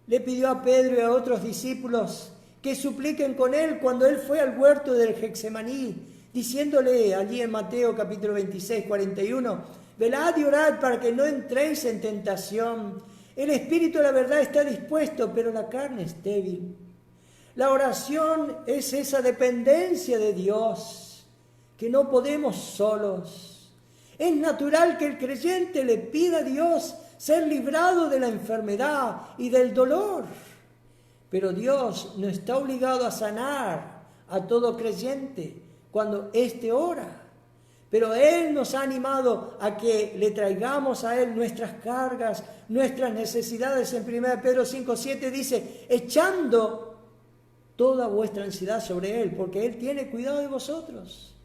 le pidió a Pedro y a otros discípulos que supliquen con Él cuando Él fue al huerto del Getsemaní, diciéndole allí en Mateo capítulo 26, 41, velad y orad para que no entréis en tentación. El espíritu, la verdad, está dispuesto, pero la carne es débil. La oración es esa dependencia de Dios, que no podemos solos. Es natural que el creyente le pida a Dios ser librado de la enfermedad y del dolor. Pero Dios no está obligado a sanar a todo creyente cuando éste ora. Pero Él nos ha animado a que le traigamos a Él nuestras cargas, nuestras necesidades. En 1 Pedro 5:7 dice, echando toda vuestra ansiedad sobre Él, porque Él tiene cuidado de vosotros.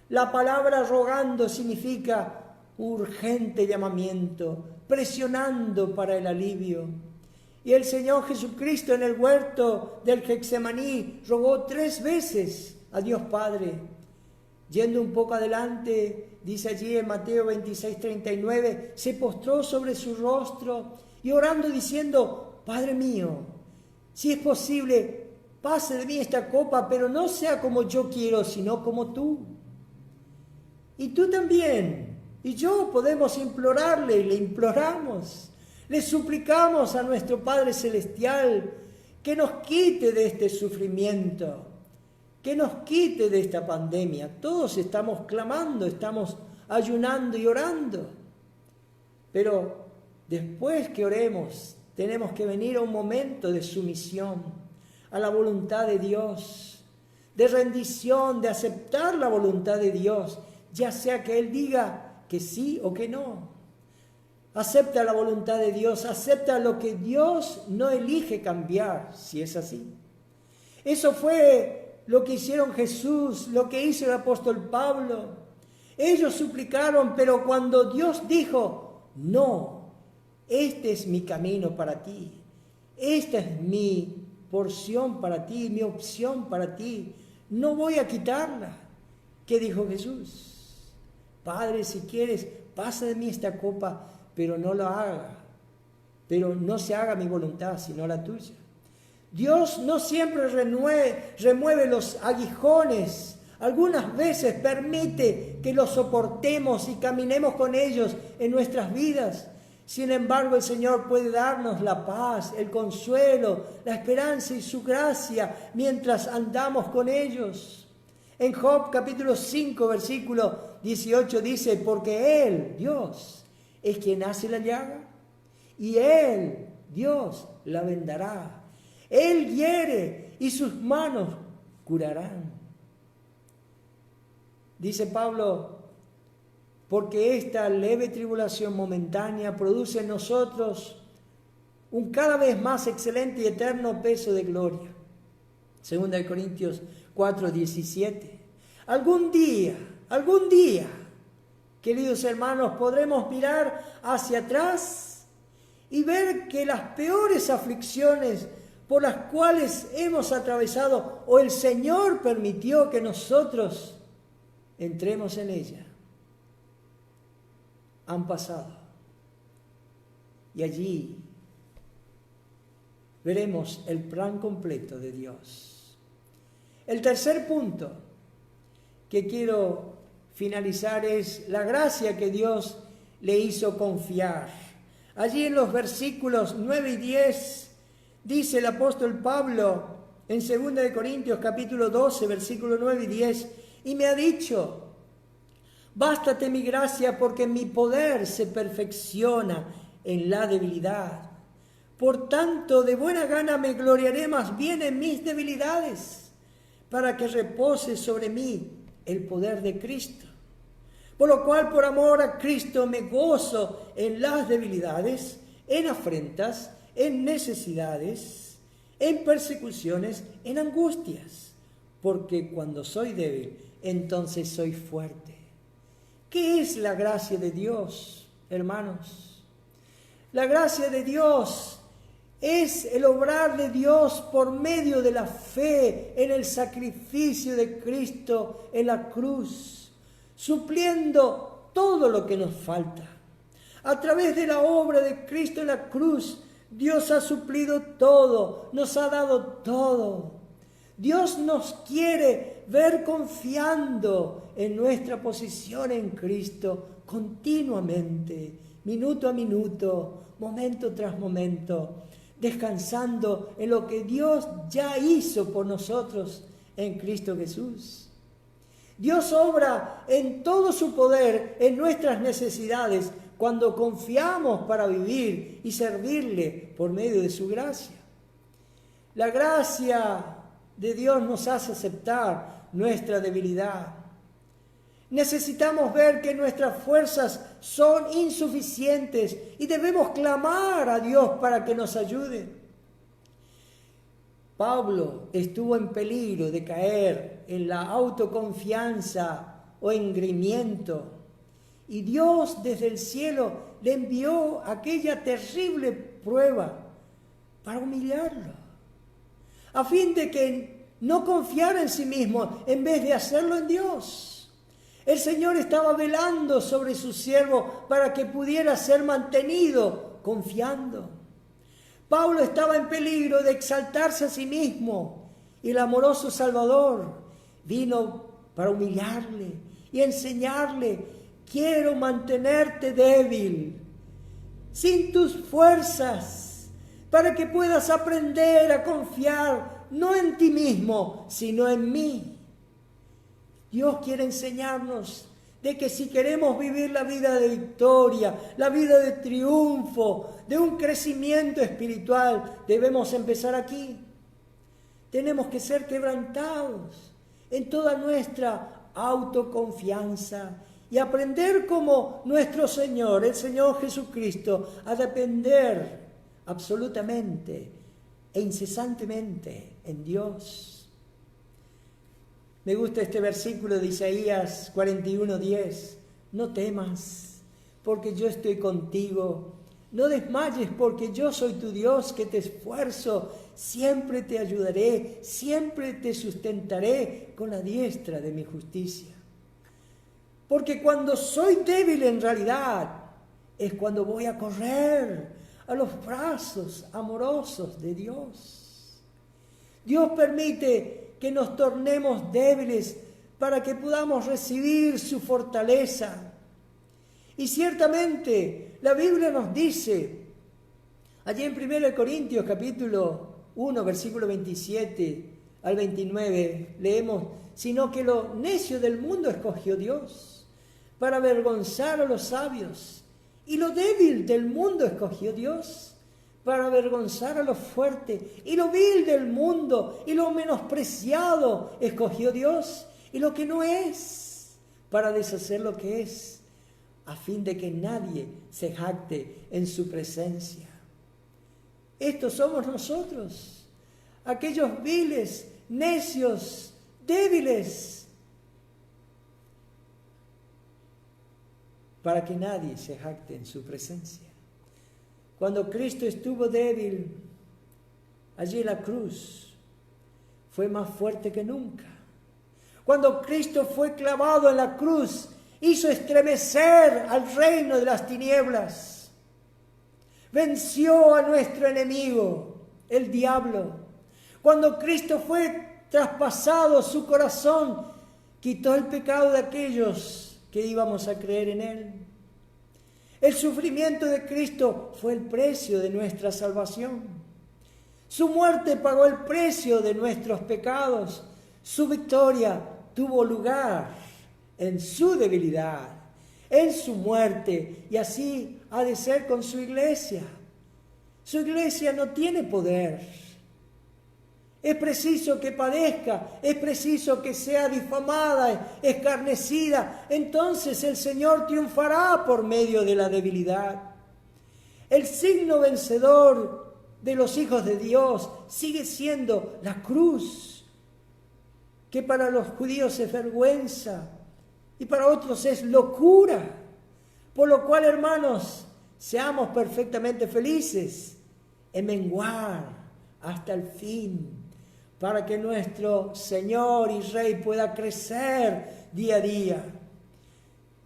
La palabra rogando significa urgente llamamiento, presionando para el alivio. Y el Señor Jesucristo en el huerto del Getsemaní rogó 3 veces a Dios Padre. Yendo un poco adelante, dice allí en Mateo 26:39, se postró sobre su rostro y orando diciendo: Padre mío, si es posible, pase de mí esta copa, pero no sea como yo quiero, sino como tú. Y tú también, y yo podemos implorarle, y le imploramos, le suplicamos a nuestro Padre Celestial que nos quite de este sufrimiento, que nos quite de esta pandemia. Todos estamos clamando, estamos ayunando y orando. Pero después que oremos, tenemos que venir a un momento de sumisión a la voluntad de Dios, de rendición, de aceptar la voluntad de Dios, ya sea que Él diga que sí o que no. Acepta la voluntad de Dios, acepta lo que Dios no elige cambiar, si es así. Eso fue lo que hicieron Jesús, lo que hizo el apóstol Pablo. Ellos suplicaron, pero cuando Dios dijo: no, este es mi camino para ti, esta es mi porción para ti, mi opción para ti, no voy a quitarla. ¿Qué dijo Jesús? Padre, si quieres, pasa de mí esta copa, pero no lo haga, pero no se haga mi voluntad, sino la tuya. Dios no siempre remueve los aguijones, algunas veces permite que los soportemos y caminemos con ellos en nuestras vidas. Sin embargo, el Señor puede darnos la paz, el consuelo, la esperanza y su gracia mientras andamos con ellos. En Job capítulo 5, versículo 18 dice: porque Él, Dios, es quien hace la llaga y Él, Dios, la vendará. Él hiere y sus manos curarán. Dice Pablo: porque esta leve tribulación momentánea produce en nosotros un cada vez más excelente y eterno peso de gloria. 2 Corintios 4:17. Algún día, queridos hermanos, podremos mirar hacia atrás y ver que las peores aflicciones por las cuales hemos atravesado o el Señor permitió que nosotros entremos en ella, han pasado. Y allí veremos el plan completo de Dios. El tercer punto que quiero finalizar es la gracia que Dios le hizo confiar. Allí en los versículos 9 y 10 dice el apóstol Pablo en 2 Corintios capítulo 12, versículo 9 y 10, y me ha dicho: bástate mi gracia, porque mi poder se perfecciona en la debilidad. Por tanto, de buena gana me gloriaré más bien en mis debilidades, para que repose sobre mí el poder de Cristo. Por lo cual, por amor a Cristo, me gozo en las debilidades, en afrentas, en necesidades, en persecuciones, en angustias, porque cuando soy débil, entonces soy fuerte. ¿Qué es la gracia de Dios, hermanos? La gracia de Dios es el obrar de Dios por medio de la fe en el sacrificio de Cristo en la cruz, supliendo todo lo que nos falta. A través de la obra de Cristo en la cruz, Dios ha suplido todo, nos ha dado todo. Dios nos quiere ver confiando en nuestra posición en Cristo continuamente, minuto a minuto, momento tras momento, descansando en lo que Dios ya hizo por nosotros en Cristo Jesús. Dios obra en todo su poder en nuestras necesidades cuando confiamos para vivir y servirle por medio de su gracia. La gracia de Dios nos hace aceptar nuestra debilidad. Necesitamos ver que nuestras fuerzas son insuficientes y debemos clamar a Dios para que nos ayude. Pablo estuvo en peligro de caer en la autoconfianza o engreimiento, y Dios desde el cielo le envió aquella terrible prueba para humillarlo, a fin de que no confiara en sí mismo en vez de hacerlo en Dios. El Señor estaba velando sobre su siervo para que pudiera ser mantenido confiando. Pablo estaba en peligro de exaltarse a sí mismo y el amoroso Salvador vino para humillarle y enseñarle: quiero mantenerte débil, sin tus fuerzas, para que puedas aprender a confiar no en ti mismo, sino en mí. Dios quiere enseñarnos de que si queremos vivir la vida de victoria, la vida de triunfo, de un crecimiento espiritual, debemos empezar aquí. Tenemos que ser quebrantados en toda nuestra autoconfianza y aprender como nuestro Señor, el Señor Jesucristo, a depender absolutamente e incesantemente en Dios. Me gusta este versículo de Isaías 41:10. No temas, porque yo estoy contigo. No desmayes, porque yo soy tu Dios, que te esfuerzo. Siempre te ayudaré, siempre te sustentaré con la diestra de mi justicia. Porque cuando soy débil en realidad, es cuando voy a correr a los brazos amorosos de Dios. Dios permite que nos tornemos débiles para que podamos recibir su fortaleza. Y ciertamente la Biblia nos dice, allí en 1 Corintios capítulo 1, versículo 27 al 29, leemos: sino que lo necio del mundo escogió Dios para avergonzar a los sabios, y lo débil del mundo escogió Dios para avergonzar a lo fuerte, y lo vil del mundo y lo menospreciado escogió Dios, y lo que no es, para deshacer lo que es, a fin de que nadie se jacte en su presencia. Estos somos nosotros, aquellos viles, necios, débiles, para que nadie se jacte en su presencia. Cuando Cristo estuvo débil, allí en la cruz, fue más fuerte que nunca. Cuando Cristo fue clavado en la cruz, hizo estremecer al reino de las tinieblas. Venció a nuestro enemigo, el diablo. Cuando Cristo fue traspasado su corazón, quitó el pecado de aquellos que íbamos a creer en Él. El sufrimiento de Cristo fue el precio de nuestra salvación. Su muerte pagó el precio de nuestros pecados. Su victoria tuvo lugar en su debilidad, en su muerte, y así ha de ser con su iglesia. Su iglesia no tiene poder. Es preciso que padezca, es preciso que sea difamada, escarnecida. Entonces el Señor triunfará por medio de la debilidad. El signo vencedor de los hijos de Dios sigue siendo la cruz, que para los judíos es vergüenza y para otros es locura. Por lo cual, hermanos, seamos perfectamente felices en menguar hasta el fin, para que nuestro Señor y Rey pueda crecer día a día.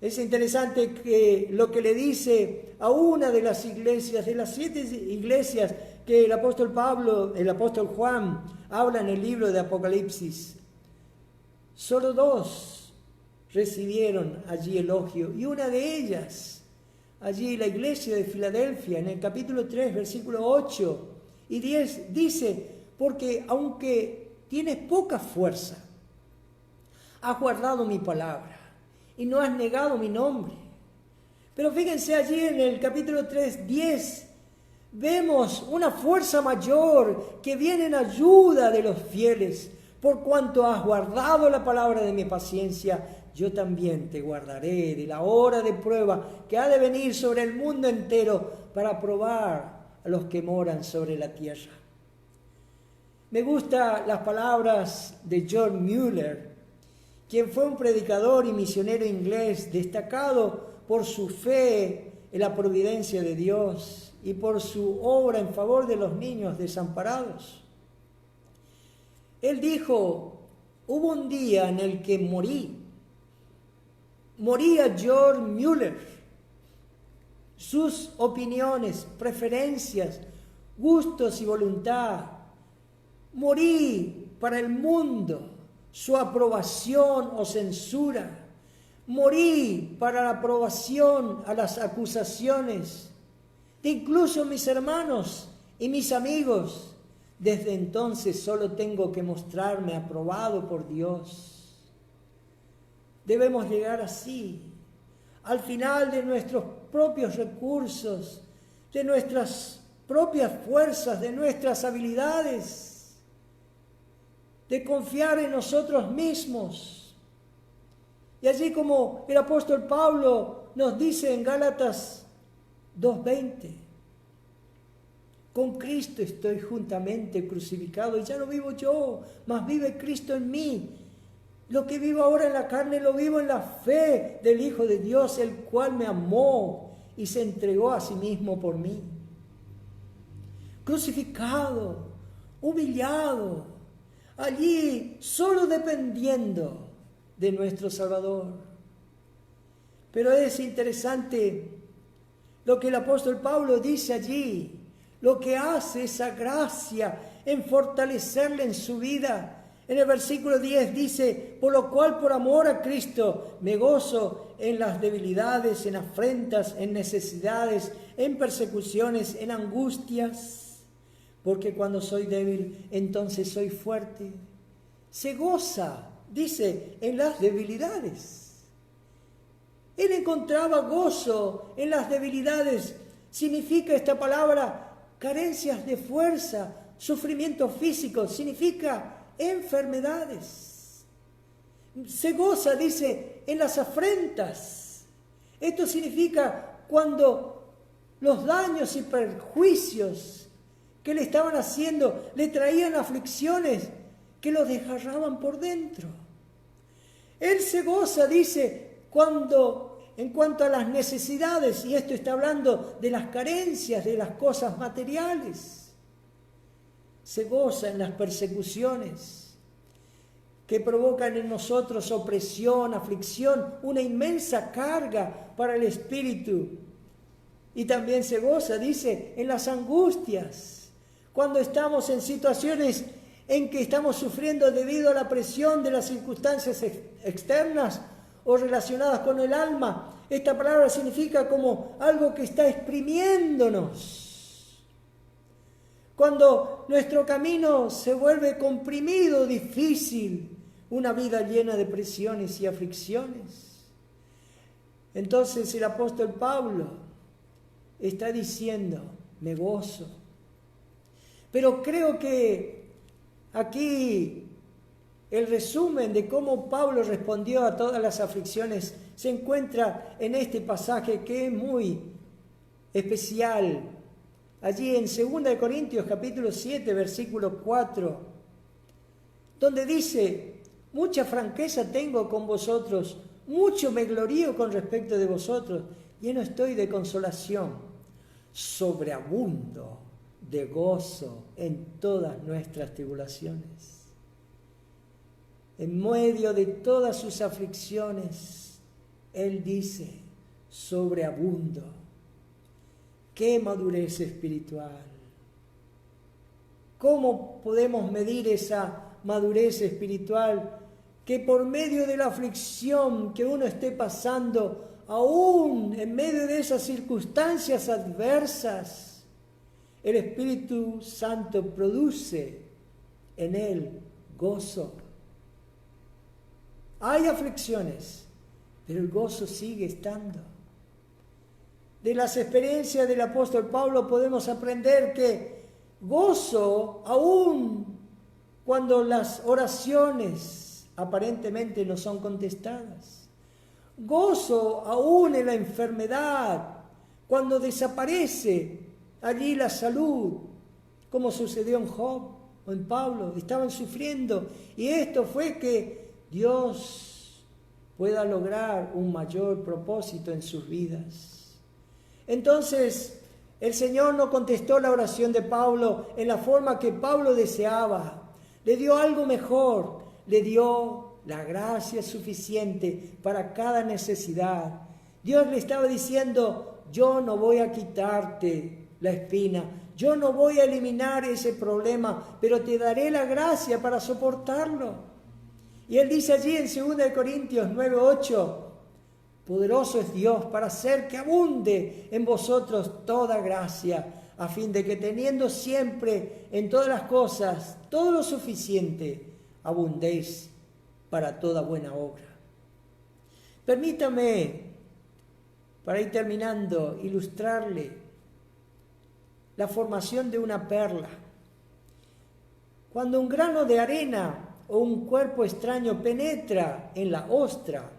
Es interesante que lo que le dice a una de las iglesias, de las 7 iglesias que el apóstol Juan habla en el libro de Apocalipsis. Solo 2 recibieron allí elogio, y una de ellas, allí la iglesia de Filadelfia, en el capítulo 3, versículo 8 y 10, dice: porque aunque tienes poca fuerza, has guardado mi palabra y no has negado mi nombre. Pero fíjense allí en el capítulo 3, 10, vemos una fuerza mayor que viene en ayuda de los fieles. Por cuanto has guardado la palabra de mi paciencia, yo también te guardaré de la hora de prueba que ha de venir sobre el mundo entero para probar a los que moran sobre la tierra. Me gustan las palabras de John Mueller, quien fue un predicador y misionero inglés destacado por su fe en la providencia de Dios y por su obra en favor de los niños desamparados. Él dijo, hubo un día en el que moría George Mueller. Sus opiniones, preferencias, gustos y voluntad. Morí para el mundo, su aprobación o censura. Morí para la aprobación a las acusaciones de incluso mis hermanos y mis amigos. Desde entonces solo tengo que mostrarme aprobado por Dios. Debemos llegar así, al final de nuestros propios recursos, de nuestras propias fuerzas, de nuestras habilidades, de confiar en nosotros mismos. Y allí como el apóstol Pablo nos dice en Gálatas 2:20, con Cristo estoy juntamente crucificado y ya no vivo yo, mas vive Cristo en mí. Lo que vivo ahora en la carne lo vivo en la fe del Hijo de Dios, el cual me amó y se entregó a sí mismo por mí. Crucificado, humillado, allí solo dependiendo de nuestro Salvador. Pero es interesante lo que el apóstol Pablo dice allí, lo que hace esa gracia en fortalecerle en su vida. En el versículo 10 dice, por lo cual por amor a Cristo me gozo en las debilidades, en afrentas, en necesidades, en persecuciones, en angustias, porque cuando soy débil, entonces soy fuerte. Se goza, dice, en las debilidades. Él encontraba gozo en las debilidades. Significa esta palabra carencias de fuerza, sufrimiento físico, significa enfermedades. Se goza, dice, en las afrentas. Esto significa cuando los daños y perjuicios que le estaban haciendo le traían aflicciones que lo desgarraban por dentro. Él se goza, dice, cuando en cuanto a las necesidades, y esto está hablando de las carencias, de las cosas materiales. Se goza en las persecuciones que provocan en nosotros opresión, aflicción, una inmensa carga para el espíritu. Y también se goza, dice, en las angustias, cuando estamos en situaciones en que estamos sufriendo debido a la presión de las circunstancias externas o relacionadas con el alma. Esta palabra significa como algo que está exprimiéndonos. Cuando nuestro camino se vuelve comprimido, difícil, una vida llena de presiones y aflicciones. Entonces el apóstol Pablo está diciendo, me gozo. Pero creo que aquí el resumen de cómo Pablo respondió a todas las aflicciones se encuentra en este pasaje que es muy especial. Allí en 2 Corintios capítulo 7, versículo 4, donde dice, mucha franqueza tengo con vosotros, mucho me glorío con respecto de vosotros, lleno estoy de consolación, sobreabundo de gozo en todas nuestras tribulaciones. En medio de todas sus aflicciones, Él dice, sobreabundo. ¡Qué madurez espiritual! ¿Cómo podemos medir esa madurez espiritual? Que por medio de la aflicción que uno esté pasando, aún en medio de esas circunstancias adversas, el Espíritu Santo produce en él gozo. Hay aflicciones, pero el gozo sigue estando. De las experiencias del apóstol Pablo podemos aprender que gozo aún cuando las oraciones aparentemente no son contestadas. Gozo aún en la enfermedad, cuando desaparece allí la salud, como sucedió en Job o en Pablo. Estaban sufriendo y esto fue que Dios pueda lograr un mayor propósito en sus vidas. Entonces, el Señor no contestó la oración de Pablo en la forma que Pablo deseaba. Le dio algo mejor, le dio la gracia suficiente para cada necesidad. Dios le estaba diciendo, yo no voy a quitarte la espina, yo no voy a eliminar ese problema, pero te daré la gracia para soportarlo. Y él dice allí en 2 Corintios 9:8, poderoso es Dios para hacer que abunde en vosotros toda gracia, a fin de que teniendo siempre en todas las cosas todo lo suficiente, abundéis para toda buena obra. Permítame, para ir terminando, ilustrarle la formación de una perla. Cuando un grano de arena o un cuerpo extraño penetra en la ostra,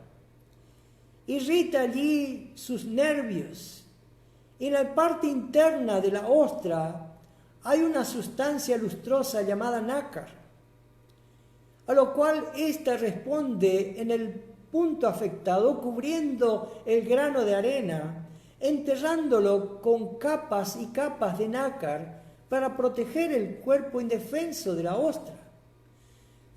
irrita allí sus nervios, y en la parte interna de la ostra hay una sustancia lustrosa llamada nácar, a lo cual ésta responde en el punto afectado, cubriendo el grano de arena, enterrándolo con capas y capas de nácar para proteger el cuerpo indefenso de la ostra.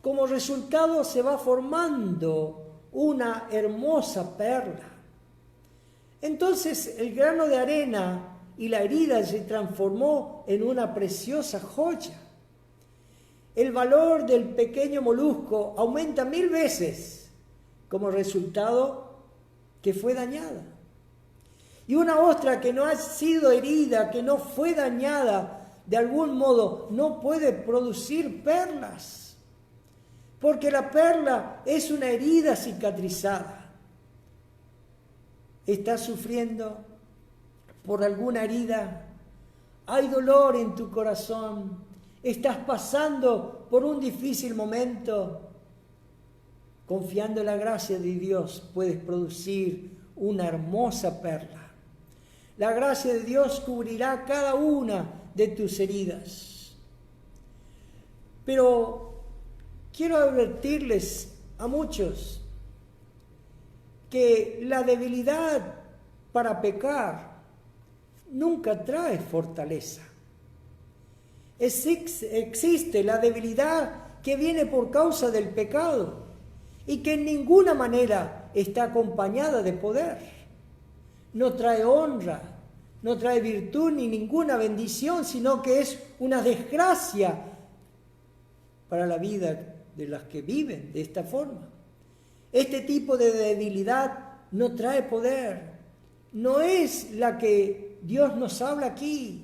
Como resultado se va formando una hermosa perla. Entonces el grano de arena y la herida se transformó en una preciosa joya. El valor del pequeño molusco aumenta 1000 veces como resultado que fue dañada. Y una ostra que no ha sido herida, que no fue dañada de algún modo, no puede producir perlas, porque la perla es una herida cicatrizada. ¿Estás sufriendo por alguna herida? ¿Hay dolor en tu corazón? ¿Estás pasando por un difícil momento? Confiando en la gracia de Dios puedes producir una hermosa perla. La gracia de Dios cubrirá cada una de tus heridas. Pero quiero advertirles a muchos que la debilidad para pecar nunca trae fortaleza. Existe la debilidad que viene por causa del pecado y que en ninguna manera está acompañada de poder. No trae honra, no trae virtud ni ninguna bendición, sino que es una desgracia para la vida de las que viven de esta forma. Este tipo de debilidad no trae poder, no es la que Dios nos habla aquí,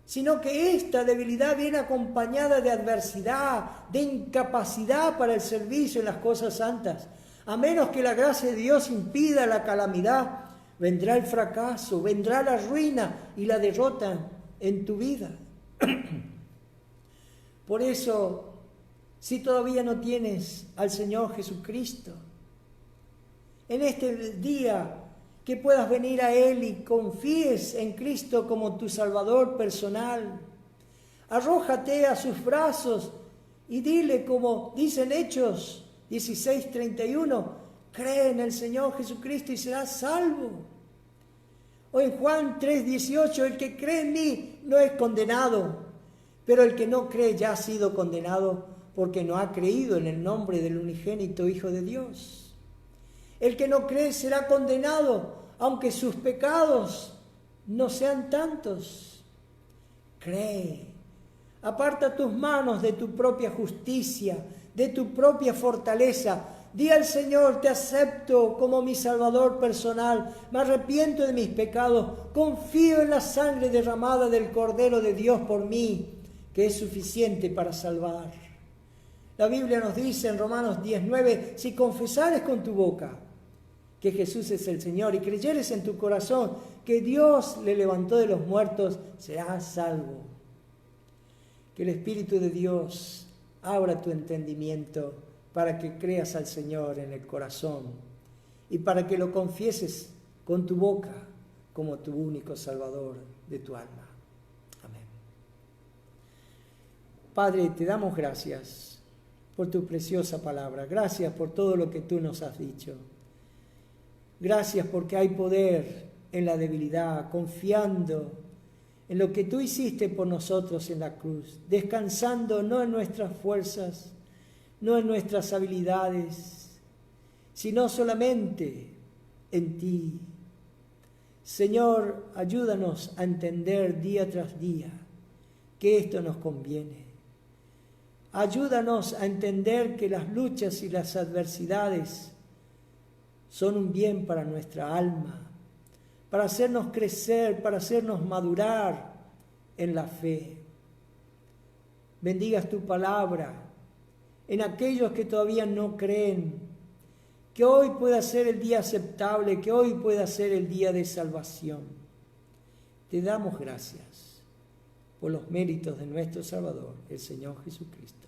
sino que esta debilidad viene acompañada de adversidad, de incapacidad para el servicio en las cosas santas. A menos que la gracia de Dios impida la calamidad, vendrá el fracaso, vendrá la ruina y la derrota en tu vida. Por eso, si todavía no tienes al Señor Jesucristo, en este día que puedas venir a Él y confíes en Cristo como tu Salvador personal. Arrójate a sus brazos y dile, como dicen Hechos 16:31, cree en el Señor Jesucristo y serás salvo. O en Juan 3:18, el que cree en mí no es condenado, pero el que no cree ya ha sido condenado porque no ha creído en el nombre del unigénito Hijo de Dios. El que no cree será condenado, aunque sus pecados no sean tantos. Cree. Aparta tus manos de tu propia justicia, de tu propia fortaleza. Di al Señor, te acepto como mi Salvador personal, me arrepiento de mis pecados, confío en la sangre derramada del Cordero de Dios por mí, que es suficiente para salvar. La Biblia nos dice en Romanos 10:9, si confesares con tu boca que Jesús es el Señor y creyeres en tu corazón que Dios le levantó de los muertos, serás salvo. Que el Espíritu de Dios abra tu entendimiento para que creas al Señor en el corazón y para que lo confieses con tu boca como tu único Salvador de tu alma. Amén. Padre, te damos gracias por tu preciosa palabra. Gracias por todo lo que tú nos has dicho. Gracias porque hay poder en la debilidad, confiando en lo que tú hiciste por nosotros en la cruz, descansando no en nuestras fuerzas, no en nuestras habilidades, sino solamente en ti. Señor, ayúdanos a entender día tras día que esto nos conviene. Ayúdanos a entender que las luchas y las adversidades son un bien para nuestra alma, para hacernos crecer, para hacernos madurar en la fe. Bendigas tu palabra en aquellos que todavía no creen, que hoy pueda ser el día aceptable, que hoy pueda ser el día de salvación. Te damos gracias por los méritos de nuestro Salvador, el Señor Jesucristo.